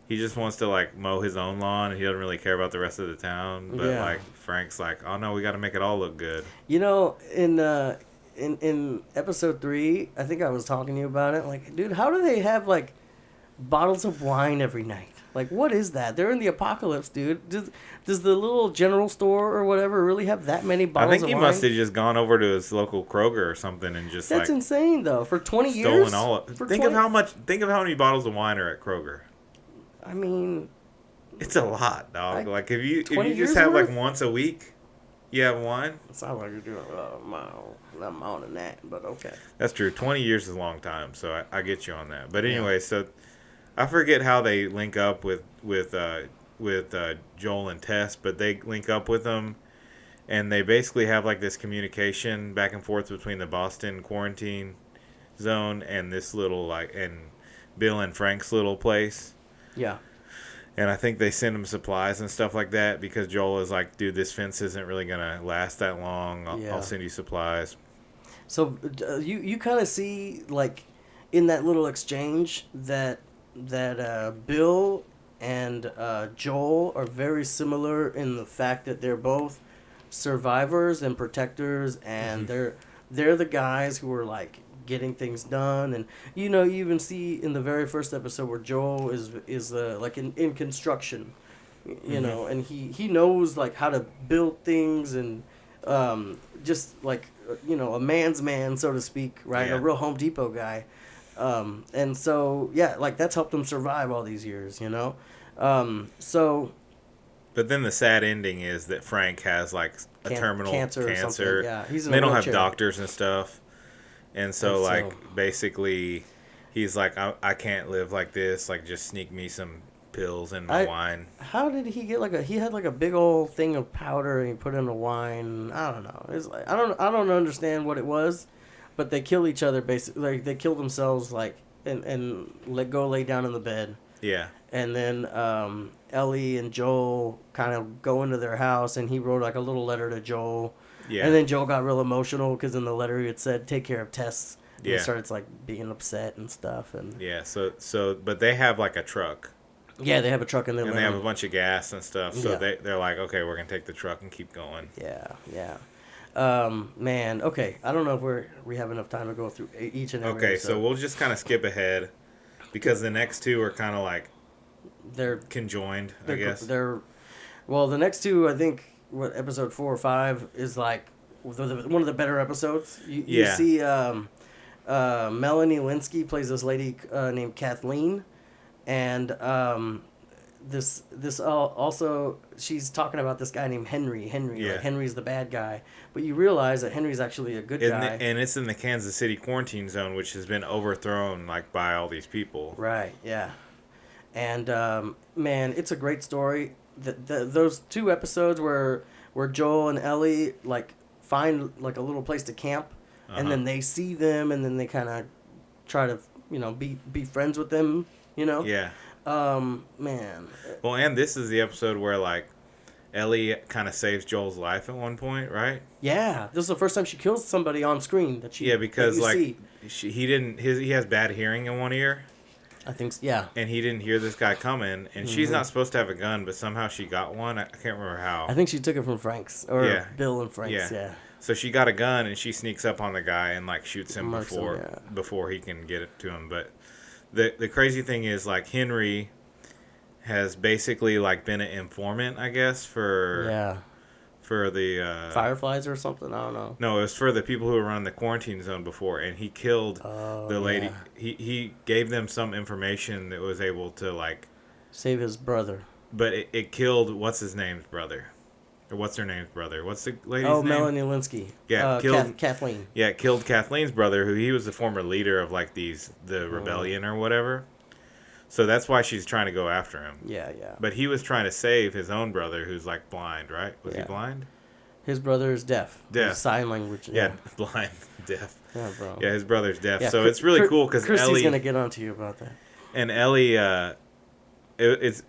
he just wants to, like, mow his own lawn, and he doesn't really care about the rest of the town. But like, Frank's like, oh no, we got to make it all look good. You know, in episode 3, I think I was talking to you about it. Like, dude, how do they have, like, bottles of wine every night? Like, what is that? They're in the apocalypse, dude. Does the little general store or whatever really have that many bottles of wine? I think he must have just gone over to his local Kroger or something and just, that's insane, though. For 20 stolen years? All of, think of how many bottles of wine are at Kroger. I mean... It's a lot, dog. Like, if you just have, like, once a week, you have wine? It sounds like you're doing a lot more than that, but okay. That's true. 20 years is a long time, so I get you on that. But anyway, so... I forget how they link up with Joel and Tess, but they link up with them, and they basically have, like, this communication back and forth between the Boston quarantine zone and this little, like, and Bill and Frank's little place. Yeah. And I think they send them supplies and stuff like that because Joel is like, dude, this fence isn't really gonna last that long. I'll send you supplies. So you kind of see, like, in that little exchange that Bill and Joel are very similar in the fact that they're both survivors and protectors, and they're the guys who are like getting things done. And you even see in the very first episode where Joel is like in construction, and he knows like how to build things, and just like a man's man, so to speak, right? Yeah. A real Home Depot guy. And so yeah, like that's helped him survive all these years. So But then the sad ending is that Frank has like a terminal cancer. Or something. Yeah, he's in they a don't have wheelchair. doctors and stuff, and so And like basically, he's like, I can't live like this. Like, just sneak me some pills in my wine. How did he get he had like a big old thing of powder and he put in a wine? I don't know. It's like I don't understand what it was, but they kill each other basically. Like they kill themselves like and lay down in the bed. Yeah. And then Ellie and Joel kind of go into their house, and he wrote like a little letter to Joel. Yeah. And then Joel got real emotional because in the letter he had said, "Take care of Tess." And Yeah. he started like being upset and stuff. And Yeah. So but they have like a truck. yeah, they have a truck in there. And they have a bunch of gas and stuff. So Yeah. they're like, okay, we're gonna take the truck and keep going. Yeah. Man, okay. I don't know if we have enough time to go through each and every Okay, episode. so we'll just kind of skip ahead because the next two are kind of like they're conjoined, I guess. Well, the next two, I think, episode 4 or 5 is like one of the better episodes. You see Melanie Linsky plays this lady named Kathleen, and this also she's talking about this guy named Henry. Yeah. Like Henry's the bad guy, but you realize that Henry's actually a good guy. And it's in the Kansas City quarantine zone, which has been overthrown like by all these people. Right. Yeah. And man, it's a great story. Those 2 episodes where Joel and Ellie like find like a little place to camp, and then they see them, and then they kind of try to be friends with them. Yeah. Man. Well, and this is the episode where like Ellie kind of saves Joel's life at one point, right? Yeah, this is the first time she kills somebody on screen that she. Yeah, because that you like see. he has bad hearing in one ear. I think yeah. And he didn't hear this guy coming, and she's not supposed to have a gun, but somehow she got one. I can't remember how. I think she took it from Frank's or Bill and Frank's. Yeah. So she got a gun and she sneaks up on the guy and like shoots him Marks before him, before he can get it to him. But the crazy thing is like Henry has basically like been an informant, I guess, for the Fireflies or something. I don't know. No, it was for the people who were running the quarantine zone before, and he killed the lady. Yeah. He gave them some information that was able to like save his brother. But it killed what's his name's brother. Or what's her name's brother? What's the lady's name? Melanie Linsky. Yeah, killed Kathleen. Yeah, it killed Kathleen's brother, who he was the former leader of like the rebellion or whatever. So that's why she's trying to go after him. Yeah. But he was trying to save his own brother, who's like blind, right? Was he blind? His brother is deaf. Deaf. Sign language. Yeah, blind, deaf. Yeah, bro. Yeah, his brother's deaf. Yeah, so it's really cool because Christy's gonna get onto you about that. And Ellie, I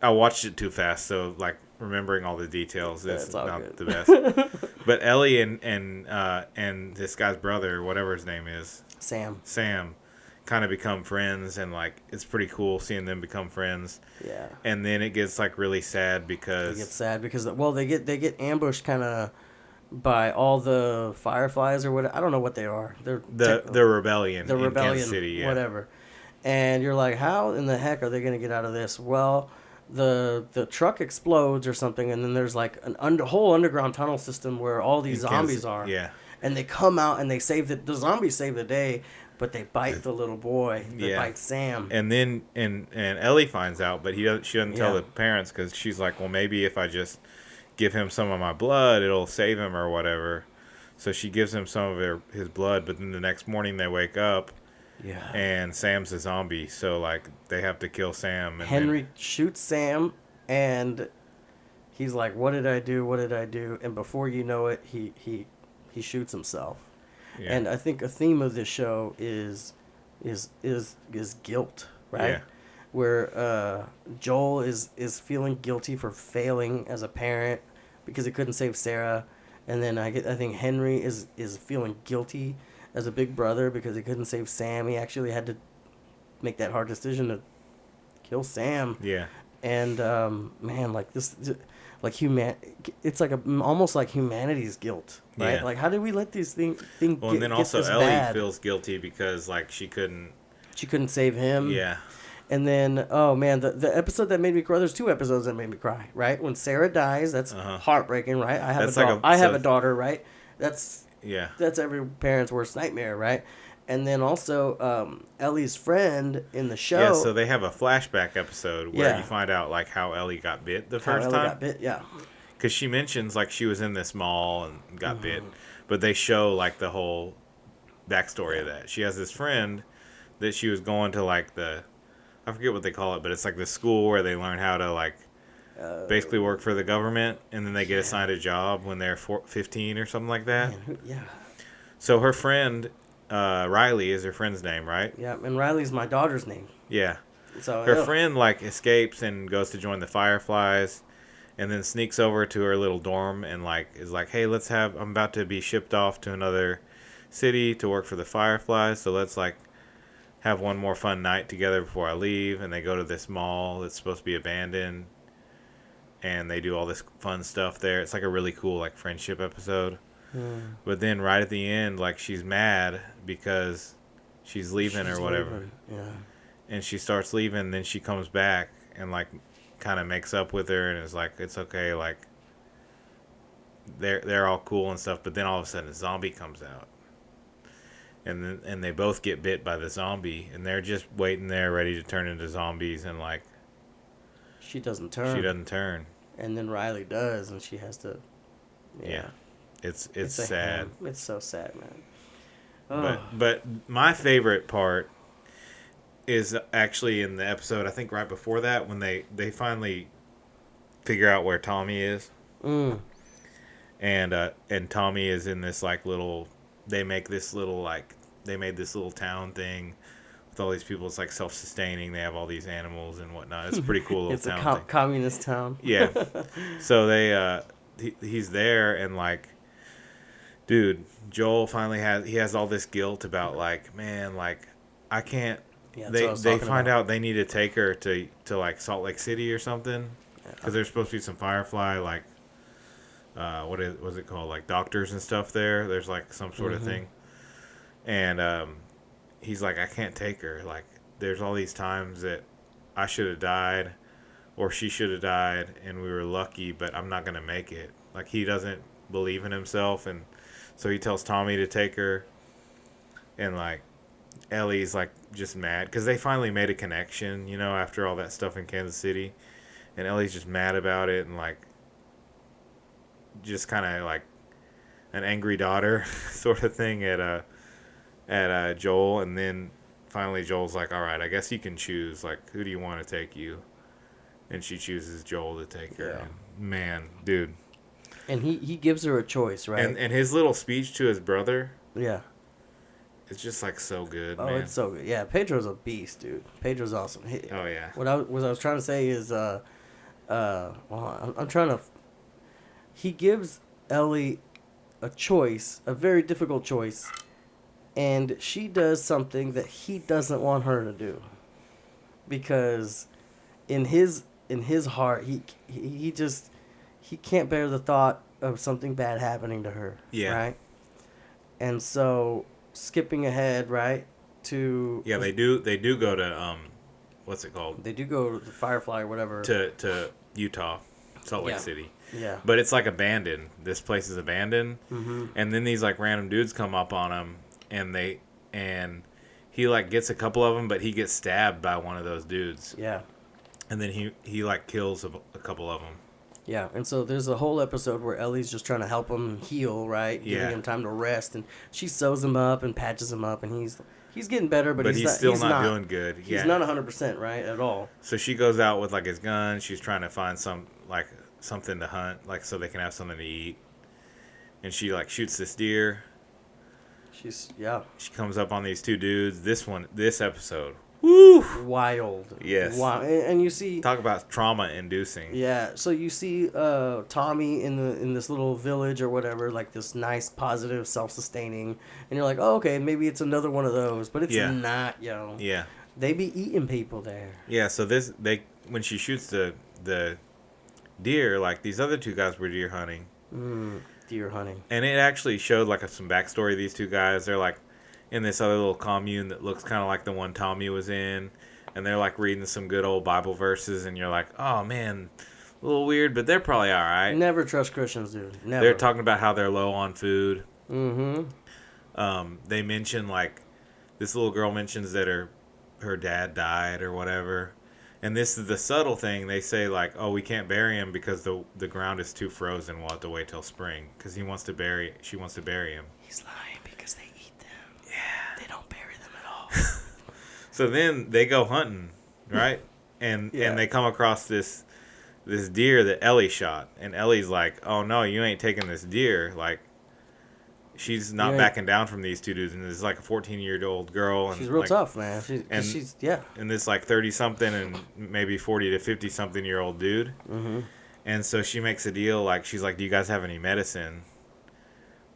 watched it too fast, so like remembering all the details is not good. the best. But Ellie and this guy's brother, whatever his name is, Sam, kind of become friends, and like it's pretty cool seeing them become friends. Yeah. And then it gets like really sad because they get ambushed kind of by all the Fireflies or what. I don't know what they are. They're the rebellion. The in rebellion, Kansas City, yeah. whatever. And you're like, how in the heck are they gonna get out of this? Well, the truck explodes or something, and then there's like a whole underground tunnel system where all these zombies are. Yeah. And they come out and they save the zombies save the day, but they bite the little boy. They bite Sam. And then and Ellie finds out, but she doesn't tell the parents because she's like, well, maybe if I just give him some of my blood, it'll save him or whatever. So she gives him some of his blood, but then the next morning they wake up. Yeah. And Sam's a zombie, so like they have to kill Sam. And Henry shoots Sam, and he's like, "What did I do? What did I do?" And before you know it, he shoots himself. Yeah. And I think a theme of this show is guilt, right? Yeah. Where Joel is feeling guilty for failing as a parent because he couldn't save Sarah, and then I think Henry is feeling guilty as a big brother because he couldn't save Sam. He actually had to make that hard decision to kill Sam. Yeah. And man, like this, like it's like almost like humanity's guilt, right? Yeah. Like, how did we let these things Well, and then get also this Ellie bad? feels guilty because like she couldn't save him. Yeah. And then, oh man, the episode that made me cry. There's 2 episodes that made me cry. Right when Sarah dies, that's heartbreaking. Right, I have a daughter. Right, that's every parent's worst nightmare. Right, and then also Ellie's friend in the show. Yeah, so they have a flashback episode where you find out like how Ellie got bit the first time. Got bit, yeah. Because she mentions like she was in this mall and got bit, but they show like the whole backstory of that. She has this friend that she was going to like I forget what they call it, but it's like the school where they learn how to like basically work for the government, and then they get assigned a job when they're 15 or something like that. Yeah. So her friend, Riley is her friend's name, right? Yeah, and Riley's my daughter's name. Yeah. So her friend like escapes and goes to join the Fireflies, and then sneaks over to her little dorm and like is like, hey, I'm about to be shipped off to another city to work for the Fireflies, so let's like have one more fun night together before I leave. And they go to this mall that's supposed to be abandoned, and they do all this fun stuff there. It's like a really cool like friendship episode. But then right at the end, like she's mad because she's leaving or whatever. Yeah. And she starts leaving, then she comes back and like kind of makes up with her and is like, it's okay, like they're all cool and stuff. But then all of a sudden a zombie comes out. And they both get bit by the zombie, and they're just waiting there, ready to turn into zombies, and like she doesn't turn. And then Riley does, and she has to. Yeah. It's sad. It's so sad, man. But my favorite part is actually in the episode, I think right before that, when they finally figure out where Tommy is. And Tommy is in this like little. They made this little town thing with all these people. It's like self-sustaining. They have all these animals and whatnot. It's a pretty cool little town. It's a communist town. Yeah. So they he's there, and like, dude, Joel finally has all this guilt about like, man, like I can't. Yeah, they find out they need to take her to like Salt Lake City or something, because there's supposed to be some Firefly like. What's it called? Like doctors and stuff there. There's like some sort of thing. And he's like, I can't take her. Like, there's all these times that I should have died or she should have died and we were lucky, but I'm not going to make it. Like, he doesn't believe in himself. And so he tells Tommy to take her. And like, Ellie's like just mad because they finally made a connection, you know, after all that stuff in Kansas City. And Ellie's just mad about it and like, just kind of like an angry daughter sort of thing at Joel. And then finally Joel's like, all right, I guess you can choose, like, who do you want to take you? And she chooses Joel to take her. And man, dude. And he gives her a choice, right? And his little speech to his brother, it's just like so good. Man. It's so good. Yeah, Pedro's a beast, dude. Pedro's awesome. What I was trying to say is I'm trying to. He gives Ellie a choice, a very difficult choice, and she does something that he doesn't want her to do. Because in his heart, he can't bear the thought of something bad happening to her. Yeah. Right? And so skipping ahead, right, to they do go to what's it called? They do go to the Firefly or whatever. To Utah, Salt Lake City. Yeah. But it's like abandoned. This place is abandoned. Mm-hmm. And then these like random dudes come up on him, and he like gets a couple of them, but he gets stabbed by one of those dudes. Yeah. And then he like kills a couple of them. Yeah, and so there's a whole episode where Ellie's just trying to help him heal, right? Giving him time to rest, and she sews him up and patches him up, and he's getting better, but he's still not doing good. He's not 100%, right, at all. So she goes out with like his gun. She's trying to find something to hunt, like so they can have something to eat. And she like shoots this deer. She comes up on these two dudes. This episode. Woo! Wild. Yes. Wow. And you see... Talk about trauma-inducing. Yeah. So you see Tommy in this little village or whatever, like this nice, positive, self-sustaining. And you're like, oh, okay, maybe it's another one of those. But it's not, yo. Yeah. They be eating people there. Yeah, so when she shoots the deer, like these other two guys were deer hunting. Deer hunting. And it actually showed like some backstory of these two guys. They're like in this other little commune that looks kind of like the one Tommy was in, and they're like reading some good old Bible verses, and you're like, oh man, a little weird, but they're probably all right. Never trust Christians, dude. Never. They're talking about how they're low on food. Mm-hmm. They mention like this little girl mentions that her dad died or whatever. And this is the subtle thing. They say, like, oh, we can't bury him because the ground is too frozen. We'll have to wait till spring because she wants to bury him. He's lying because they eat them. Yeah. They don't bury them at all. So then they go hunting, right? And they come across this deer that Ellie shot. And Ellie's like, oh, no, you ain't taking this deer. Like, she's not backing down from these two dudes, and it's like a 14-year-old girl. And she's real like, tough, man. She's and this like 30-something and maybe 40 to 50-something-year-old dude. Mm-hmm. And so she makes a deal. Like she's like, "Do you guys have any medicine?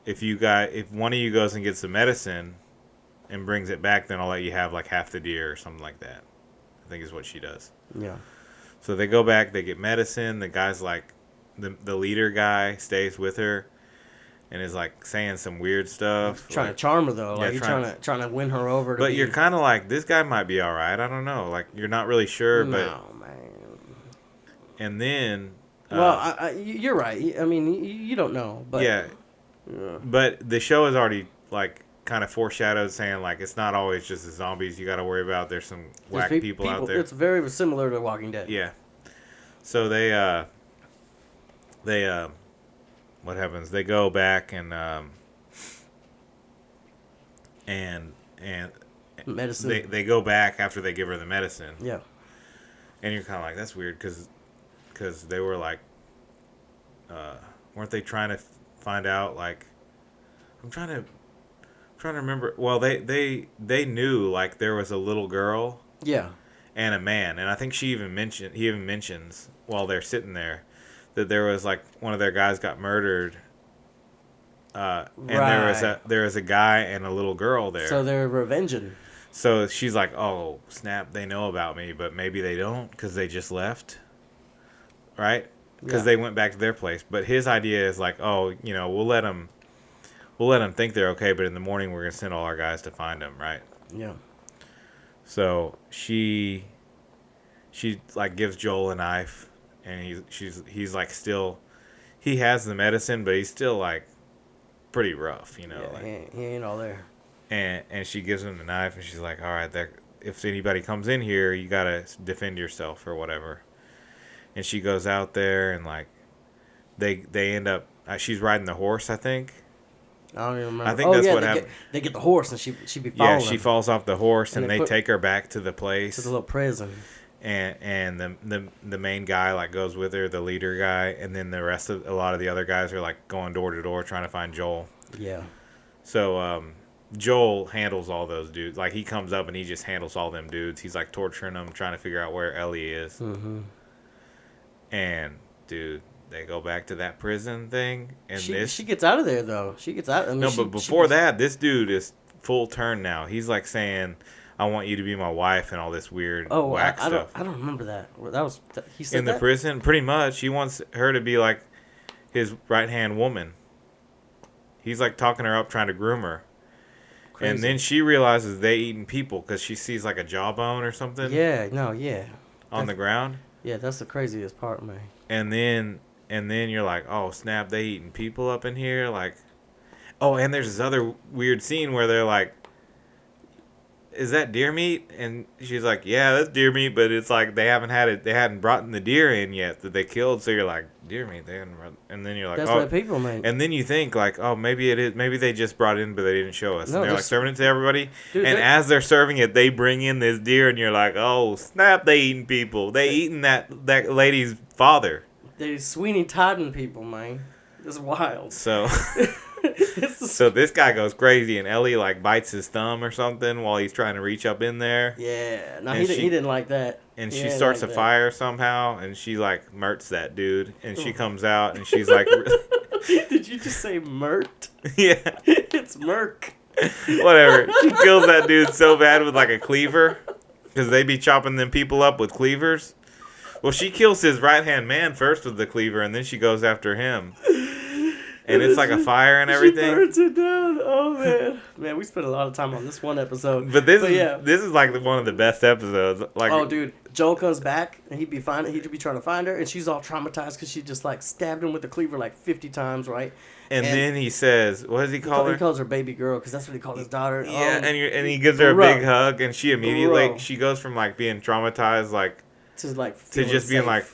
If one of you goes and gets the medicine and brings it back, then I'll let you have like half the deer or something like that." I think is what she does. Yeah. So they go back. They get medicine. The guy's like, the leader guy stays with her. And is like saying some weird stuff. Trying to charm her though, like he's trying to win her over. But you're kind of like, this guy might be all right. I don't know. Like you're not really sure. No, but man. And then, well, you're right. I mean, you don't know, but yeah. But the show is already like kind of foreshadowed, saying like it's not always just the zombies you got to worry about. There's some whack people out there. It's very similar to Walking Dead. Yeah. So they what happens? They go back and medicine. They go back after they give her the medicine. Yeah. And you're kind of like, that's weird because they were like, weren't they trying to find out like, I'm trying to remember. Well, they knew like there was a little girl. Yeah. And a man, and I think he even mentions while they're sitting there that there was like one of their guys got murdered, and there was a guy and a little girl there. So they're revenging. So she's like, "Oh snap! They know about me, but maybe they don't because they just left, right? Because they went back to their place." But his idea is like, "Oh, we'll let them think they're okay, but in the morning we're gonna send all our guys to find them, right?" Yeah. So she like gives Joel a knife. And he's like still, he has the medicine, but he's still like pretty rough, Yeah, like, he ain't all there. And she gives him the knife, and she's like, all right, if anybody comes in here, you gotta defend yourself or whatever. And she goes out there, and like they end up, she's riding the horse, I think. I don't even remember. I think that's what happened. They get the horse, and she be following. Yeah, she falls off the horse, and they take her back to the place, to the little prison. And the main guy like goes with her, the leader guy, and then a lot of the other guys are like going door to door trying to find Joel. Yeah. So Joel handles all those dudes. Like he comes up and he just handles all them dudes. He's like torturing them, trying to figure out where Ellie is. Mm-hmm. And dude, they go back to that prison thing, and she gets out of there though. She gets out. I mean, but before that, this dude is full turn now. He's like saying, I want you to be my wife and all this weird whack stuff. I don't remember that. He said in the prison, pretty much. He wants her to be like his right hand woman. He's like talking her up, trying to groom her. Crazy. And then she realizes they eating people because she sees like a jawbone or something. Yeah, on the ground. Yeah, that's the craziest part, man. And then you're like, oh snap, they eating people up in here, like. Oh, and there's this other weird scene where they're like, is that deer meat? And she's like, yeah, that's deer meat, but it's like they hadn't brought in the deer in yet that they killed, so you're like, deer meat, they hadn't brought, and then you're like, that's what people make. And then you think like, oh, maybe it is, maybe they just brought it in but they didn't show us. No, and they're like serving it to everybody, dude, and as they're serving it, they bring in this deer, and you're like, oh snap, they eating people. They eating that lady's father. They Sweeney Todding people, man. It's wild. So so this guy goes crazy, and Ellie like bites his thumb or something while he's trying to reach up in there. Yeah, no, he didn't like that. And she starts a fire somehow, and she like murks that dude, and she comes out, and she's like, did you just say murked? Yeah, it's murk. Whatever. She kills that dude so bad with like a cleaver. Because they be chopping them people up with cleavers. Well, she kills his right-hand man first with the cleaver, and then she goes after him. And it's like a fire and everything. She burns it down. Oh, man. Man, we spent a lot of time on this one episode. But this is like one of the best episodes. Like, oh, dude. Joel comes back, and he'd be trying to find her, and she's all traumatized because she just, like, stabbed him with the cleaver, like, 50 times, right? And then he says, what does he call her? He calls her baby girl, because that's what he called his daughter. Yeah, and he gives her a big hug, and she immediately, she goes from, like, being traumatized, like, to just being, like,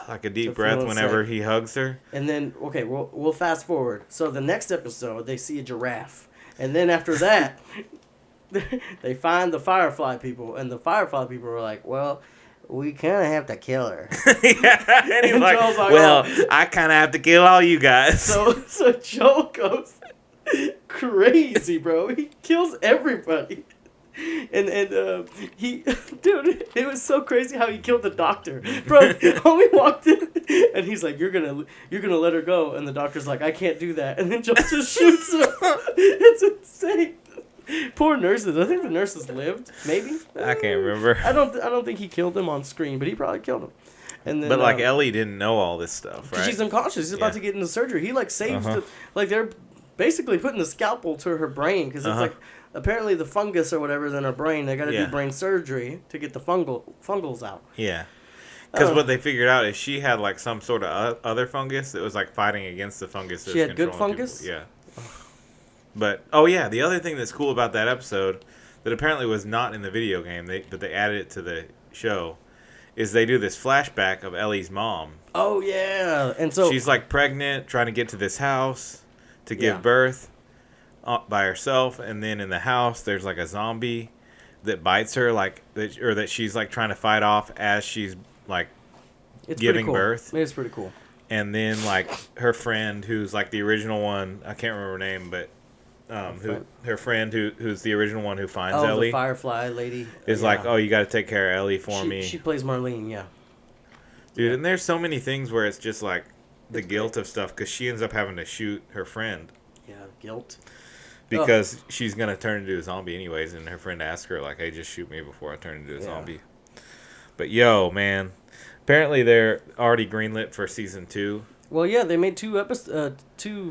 like a deep breath whenever he hugs her. And then, okay, we'll fast forward. So the next episode, they see a giraffe. And then after that, they find the Firefly people. And the Firefly people are like, well, we kind of have to kill her. Yeah, and he's like, well, I kind of have to kill all you guys. So Joel goes crazy, bro. He kills everybody. And he, dude, it was so crazy how he killed the doctor, bro. Homie walked in, and he's like, "You're gonna let her go," and the doctor's like, "I can't do that," and then Joel just shoots her. It's insane. Poor nurses. I think the nurses lived. Maybe. I can't remember. I don't think he killed them on screen, but he probably killed them. And then, but like Ellie didn't know all this stuff, right? She's unconscious. She's about to get into surgery. He like saves they're basically putting the scalpel to her brain because it's like. Apparently the fungus or whatever is in her brain, they got to do brain surgery to get the fungals out. Yeah. Because what they figured out is she had like some sort of other fungus that was like fighting against the fungus. She had good fungus? People. Yeah. But, oh yeah, the other thing that's cool about that episode that apparently was not in the video game, but they added it to the show, is they do this flashback of Ellie's mom. Oh yeah. And so she's like pregnant, trying to get to this house to give birth. By herself, and then in the house there's like a zombie that bites her, like that she's like trying to fight off as she's like giving birth. It's pretty cool. And then like her friend, who's like the original one, I can't remember her name, but her friend who's the original one who finds Ellie, the Firefly lady, is like, oh, you got to take care of Ellie for me. She plays Marlene, yeah. Dude, and there's so many things where it's just like the guilt of stuff because she ends up having to shoot her friend. Yeah, guilt. Because she's going to turn into a zombie anyways, and her friend asks her, like, hey, just shoot me before I turn into a zombie. But, yo, man, apparently they're already greenlit for Season 2. Well, yeah, they made two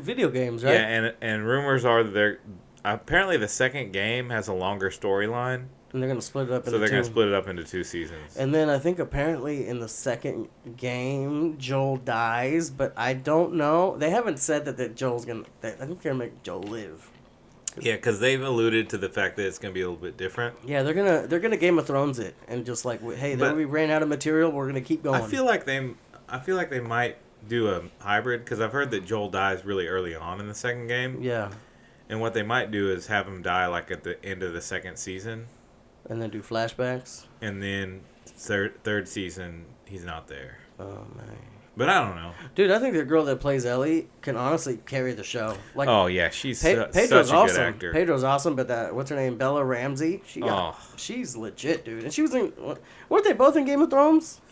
video games, right? Yeah, and rumors are that apparently the second game has a longer storyline. And they're going to split it up into two. So they're going to split it up into 2 seasons. And then I think apparently in the second game, Joel dies, but I don't know. They haven't said that Joel's going to... I think they're going to make Joel live. Yeah, because they've alluded to the fact that it's going to be a little bit different. Yeah, they're gonna Game of Thrones it and just like, hey, we ran out of material, we're gonna keep going. I feel like they might do a hybrid because I've heard that Joel dies really early on in the second game. Yeah. And what they might do is have him die like at the end of the second season. And then do flashbacks. And then third season, he's not there. Oh man. But I don't know. Dude, I think the girl that plays Ellie can honestly carry the show. Like, oh, yeah. She's Pedro's such a awesome. good actor. Pedro's awesome, but what's her name? Bella Ramsey? She's legit, dude. And she was in... Weren't they both in Game of Thrones?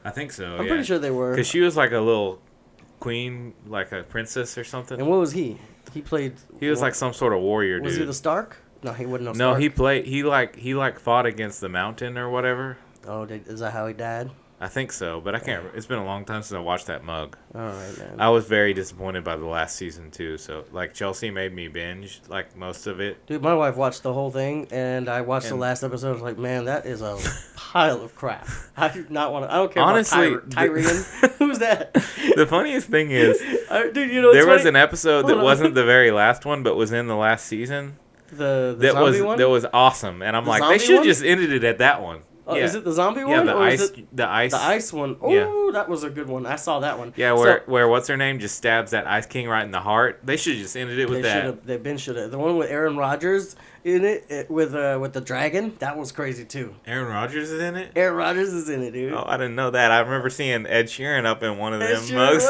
I think so, I'm pretty sure they were. Because she was like a little queen, like a princess or something. And what was he? He played... He was like some sort of warrior, dude. Was he the Stark? No, he wasn't no Stark. No, he played... He fought against the Mountain or whatever. Oh, is that how he died? I think so, but I can't. It's been a long time since I watched that mug. All right, man. I was very disappointed by the last season too. So like Chelsea made me binge like most of it. Dude, my wife watched the whole thing, and I watched the last episode. I was like, man, that is a pile of crap. I do not want to. I don't care. Honestly, about Tyrion. Who's that? The funniest thing is, dude, you know there was an episode that wasn't the very last one, but was in the last season. The zombie one? That was awesome, and I'm like, they should have just ended it at that one. Oh, yeah. Is it the zombie one? Yeah, the ice one. Oh, that was a good one. I saw that one. Yeah, where what's her name just stabs that Ice King right in the heart. They should have just ended it with that. They should have. The one with Aaron Rodgers in it with the dragon. That was crazy too. Aaron Rodgers is in it. Aaron Rodgers is in it, dude. Oh, I didn't know that. I remember seeing Ed Sheeran up in one of them mugs.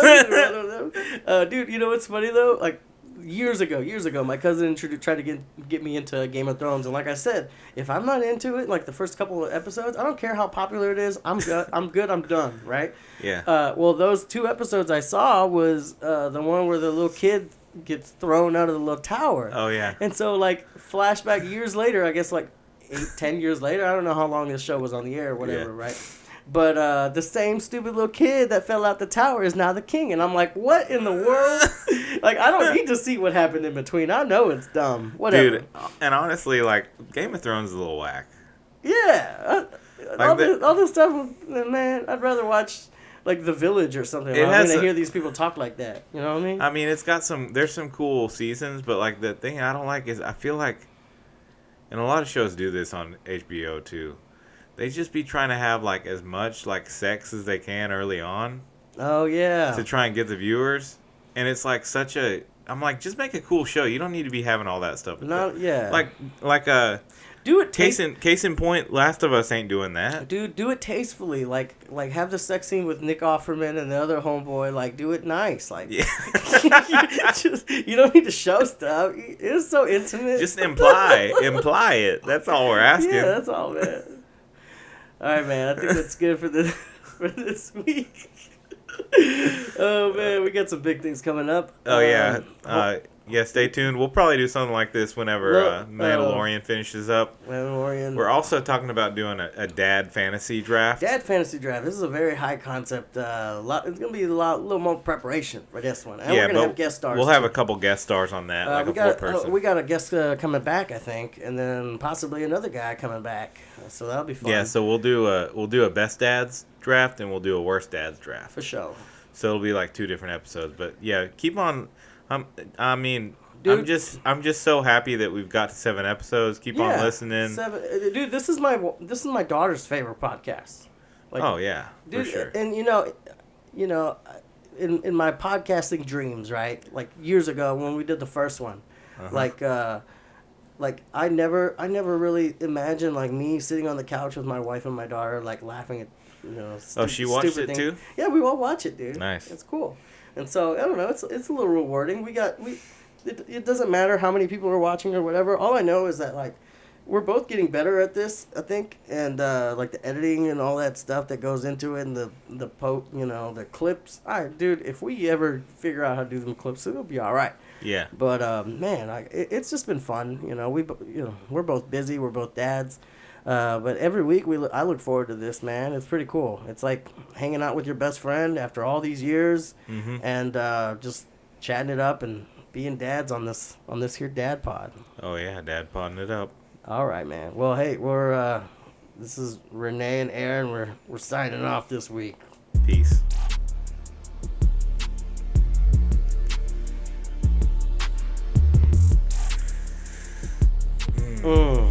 Dude, you know what's funny though? Like. Years ago, my cousin tried to get me into Game of Thrones, and like I said, if I'm not into it, like the first couple of episodes, I don't care how popular it is. I'm good. I'm done. Right? Yeah. Well, those 2 episodes I saw was the one where the little kid gets thrown out of the little tower. Oh yeah. And so like flashback years later, I guess like 8, 10 years later. I don't know how long this show was on the air or whatever, Yeah. right? But the same stupid little kid that fell out the tower is now the king, and I'm like, what in the world? Like, I don't need to see what happened in between. I know it's dumb. Whatever. Dude, and honestly, like, Game of Thrones is a little whack. Yeah. Like all this stuff, man. I'd rather watch like The Village or something. It I has mean, I a- hear these people talk like that. You know what I mean? I mean, it's got there's some cool seasons, but, like, the thing I don't like is I feel like, and a lot of shows do this on HBO, too. They just be trying to have, like, as much, like, sex as they can early on Oh yeah. to try and get the viewers. And it's, like, I'm like, just make a cool show. You don't need to be having all that stuff. No, yeah. Like, do it. case in point, Last of Us ain't doing that. Dude, do it tastefully. Like have the sex scene with Nick Offerman and the other homeboy. Like, do it nice. Like, Yeah. you don't need to show stuff. It's so intimate. Just imply it. That's all we're asking. Yeah, that's all, man. All right, man. I think that's good for this week. Oh man, we got some big things coming up. Oh yeah. Yeah, stay tuned. We'll probably do something like this whenever Mandalorian finishes up. Mandalorian. We're also talking about doing a dad fantasy draft. Dad fantasy draft. This is a very high concept. It's gonna be a little more preparation for this one. And we're gonna have guest stars. We'll have too. a couple guest stars on that, like we a got full person. we got a guest coming back, I think, and then possibly another guy coming back. So that'll be fun. Yeah, so we'll do a best dads draft and we'll do a worst dads draft. For sure. So it'll be like 2 different episodes. But yeah, keep on. I mean, Dude. I'm just so happy that we've got to 7 episodes. Keep on listening. Dude, this is my daughter's favorite podcast. Like, oh yeah, dude, for sure. And you know, in my podcasting dreams, right? Like years ago when we did the first one, like I never really imagined like me sitting on the couch with my wife and my daughter, like laughing at, She watched stupid it things. too? Yeah, we all watch it, dude. Nice. It's cool. And so I don't know, it's a little rewarding. It doesn't matter how many people are watching or whatever. All I know is that like we're both getting better at this, I think, and like the editing and all that stuff that goes into it, and the clips. All right, dude, if we ever figure out how to do them clips, it'll be all right. Yeah. But man, it's just been fun. We're both busy. We're both dads. But every week I look forward to this, man. It's pretty cool. It's like hanging out with your best friend after all these years, and just chatting it up and being dads on this here dad pod. Oh yeah, dad podding it up. All right, man. Well, hey, this is Renee and Aaron. We're signing off this week. Peace. Mm.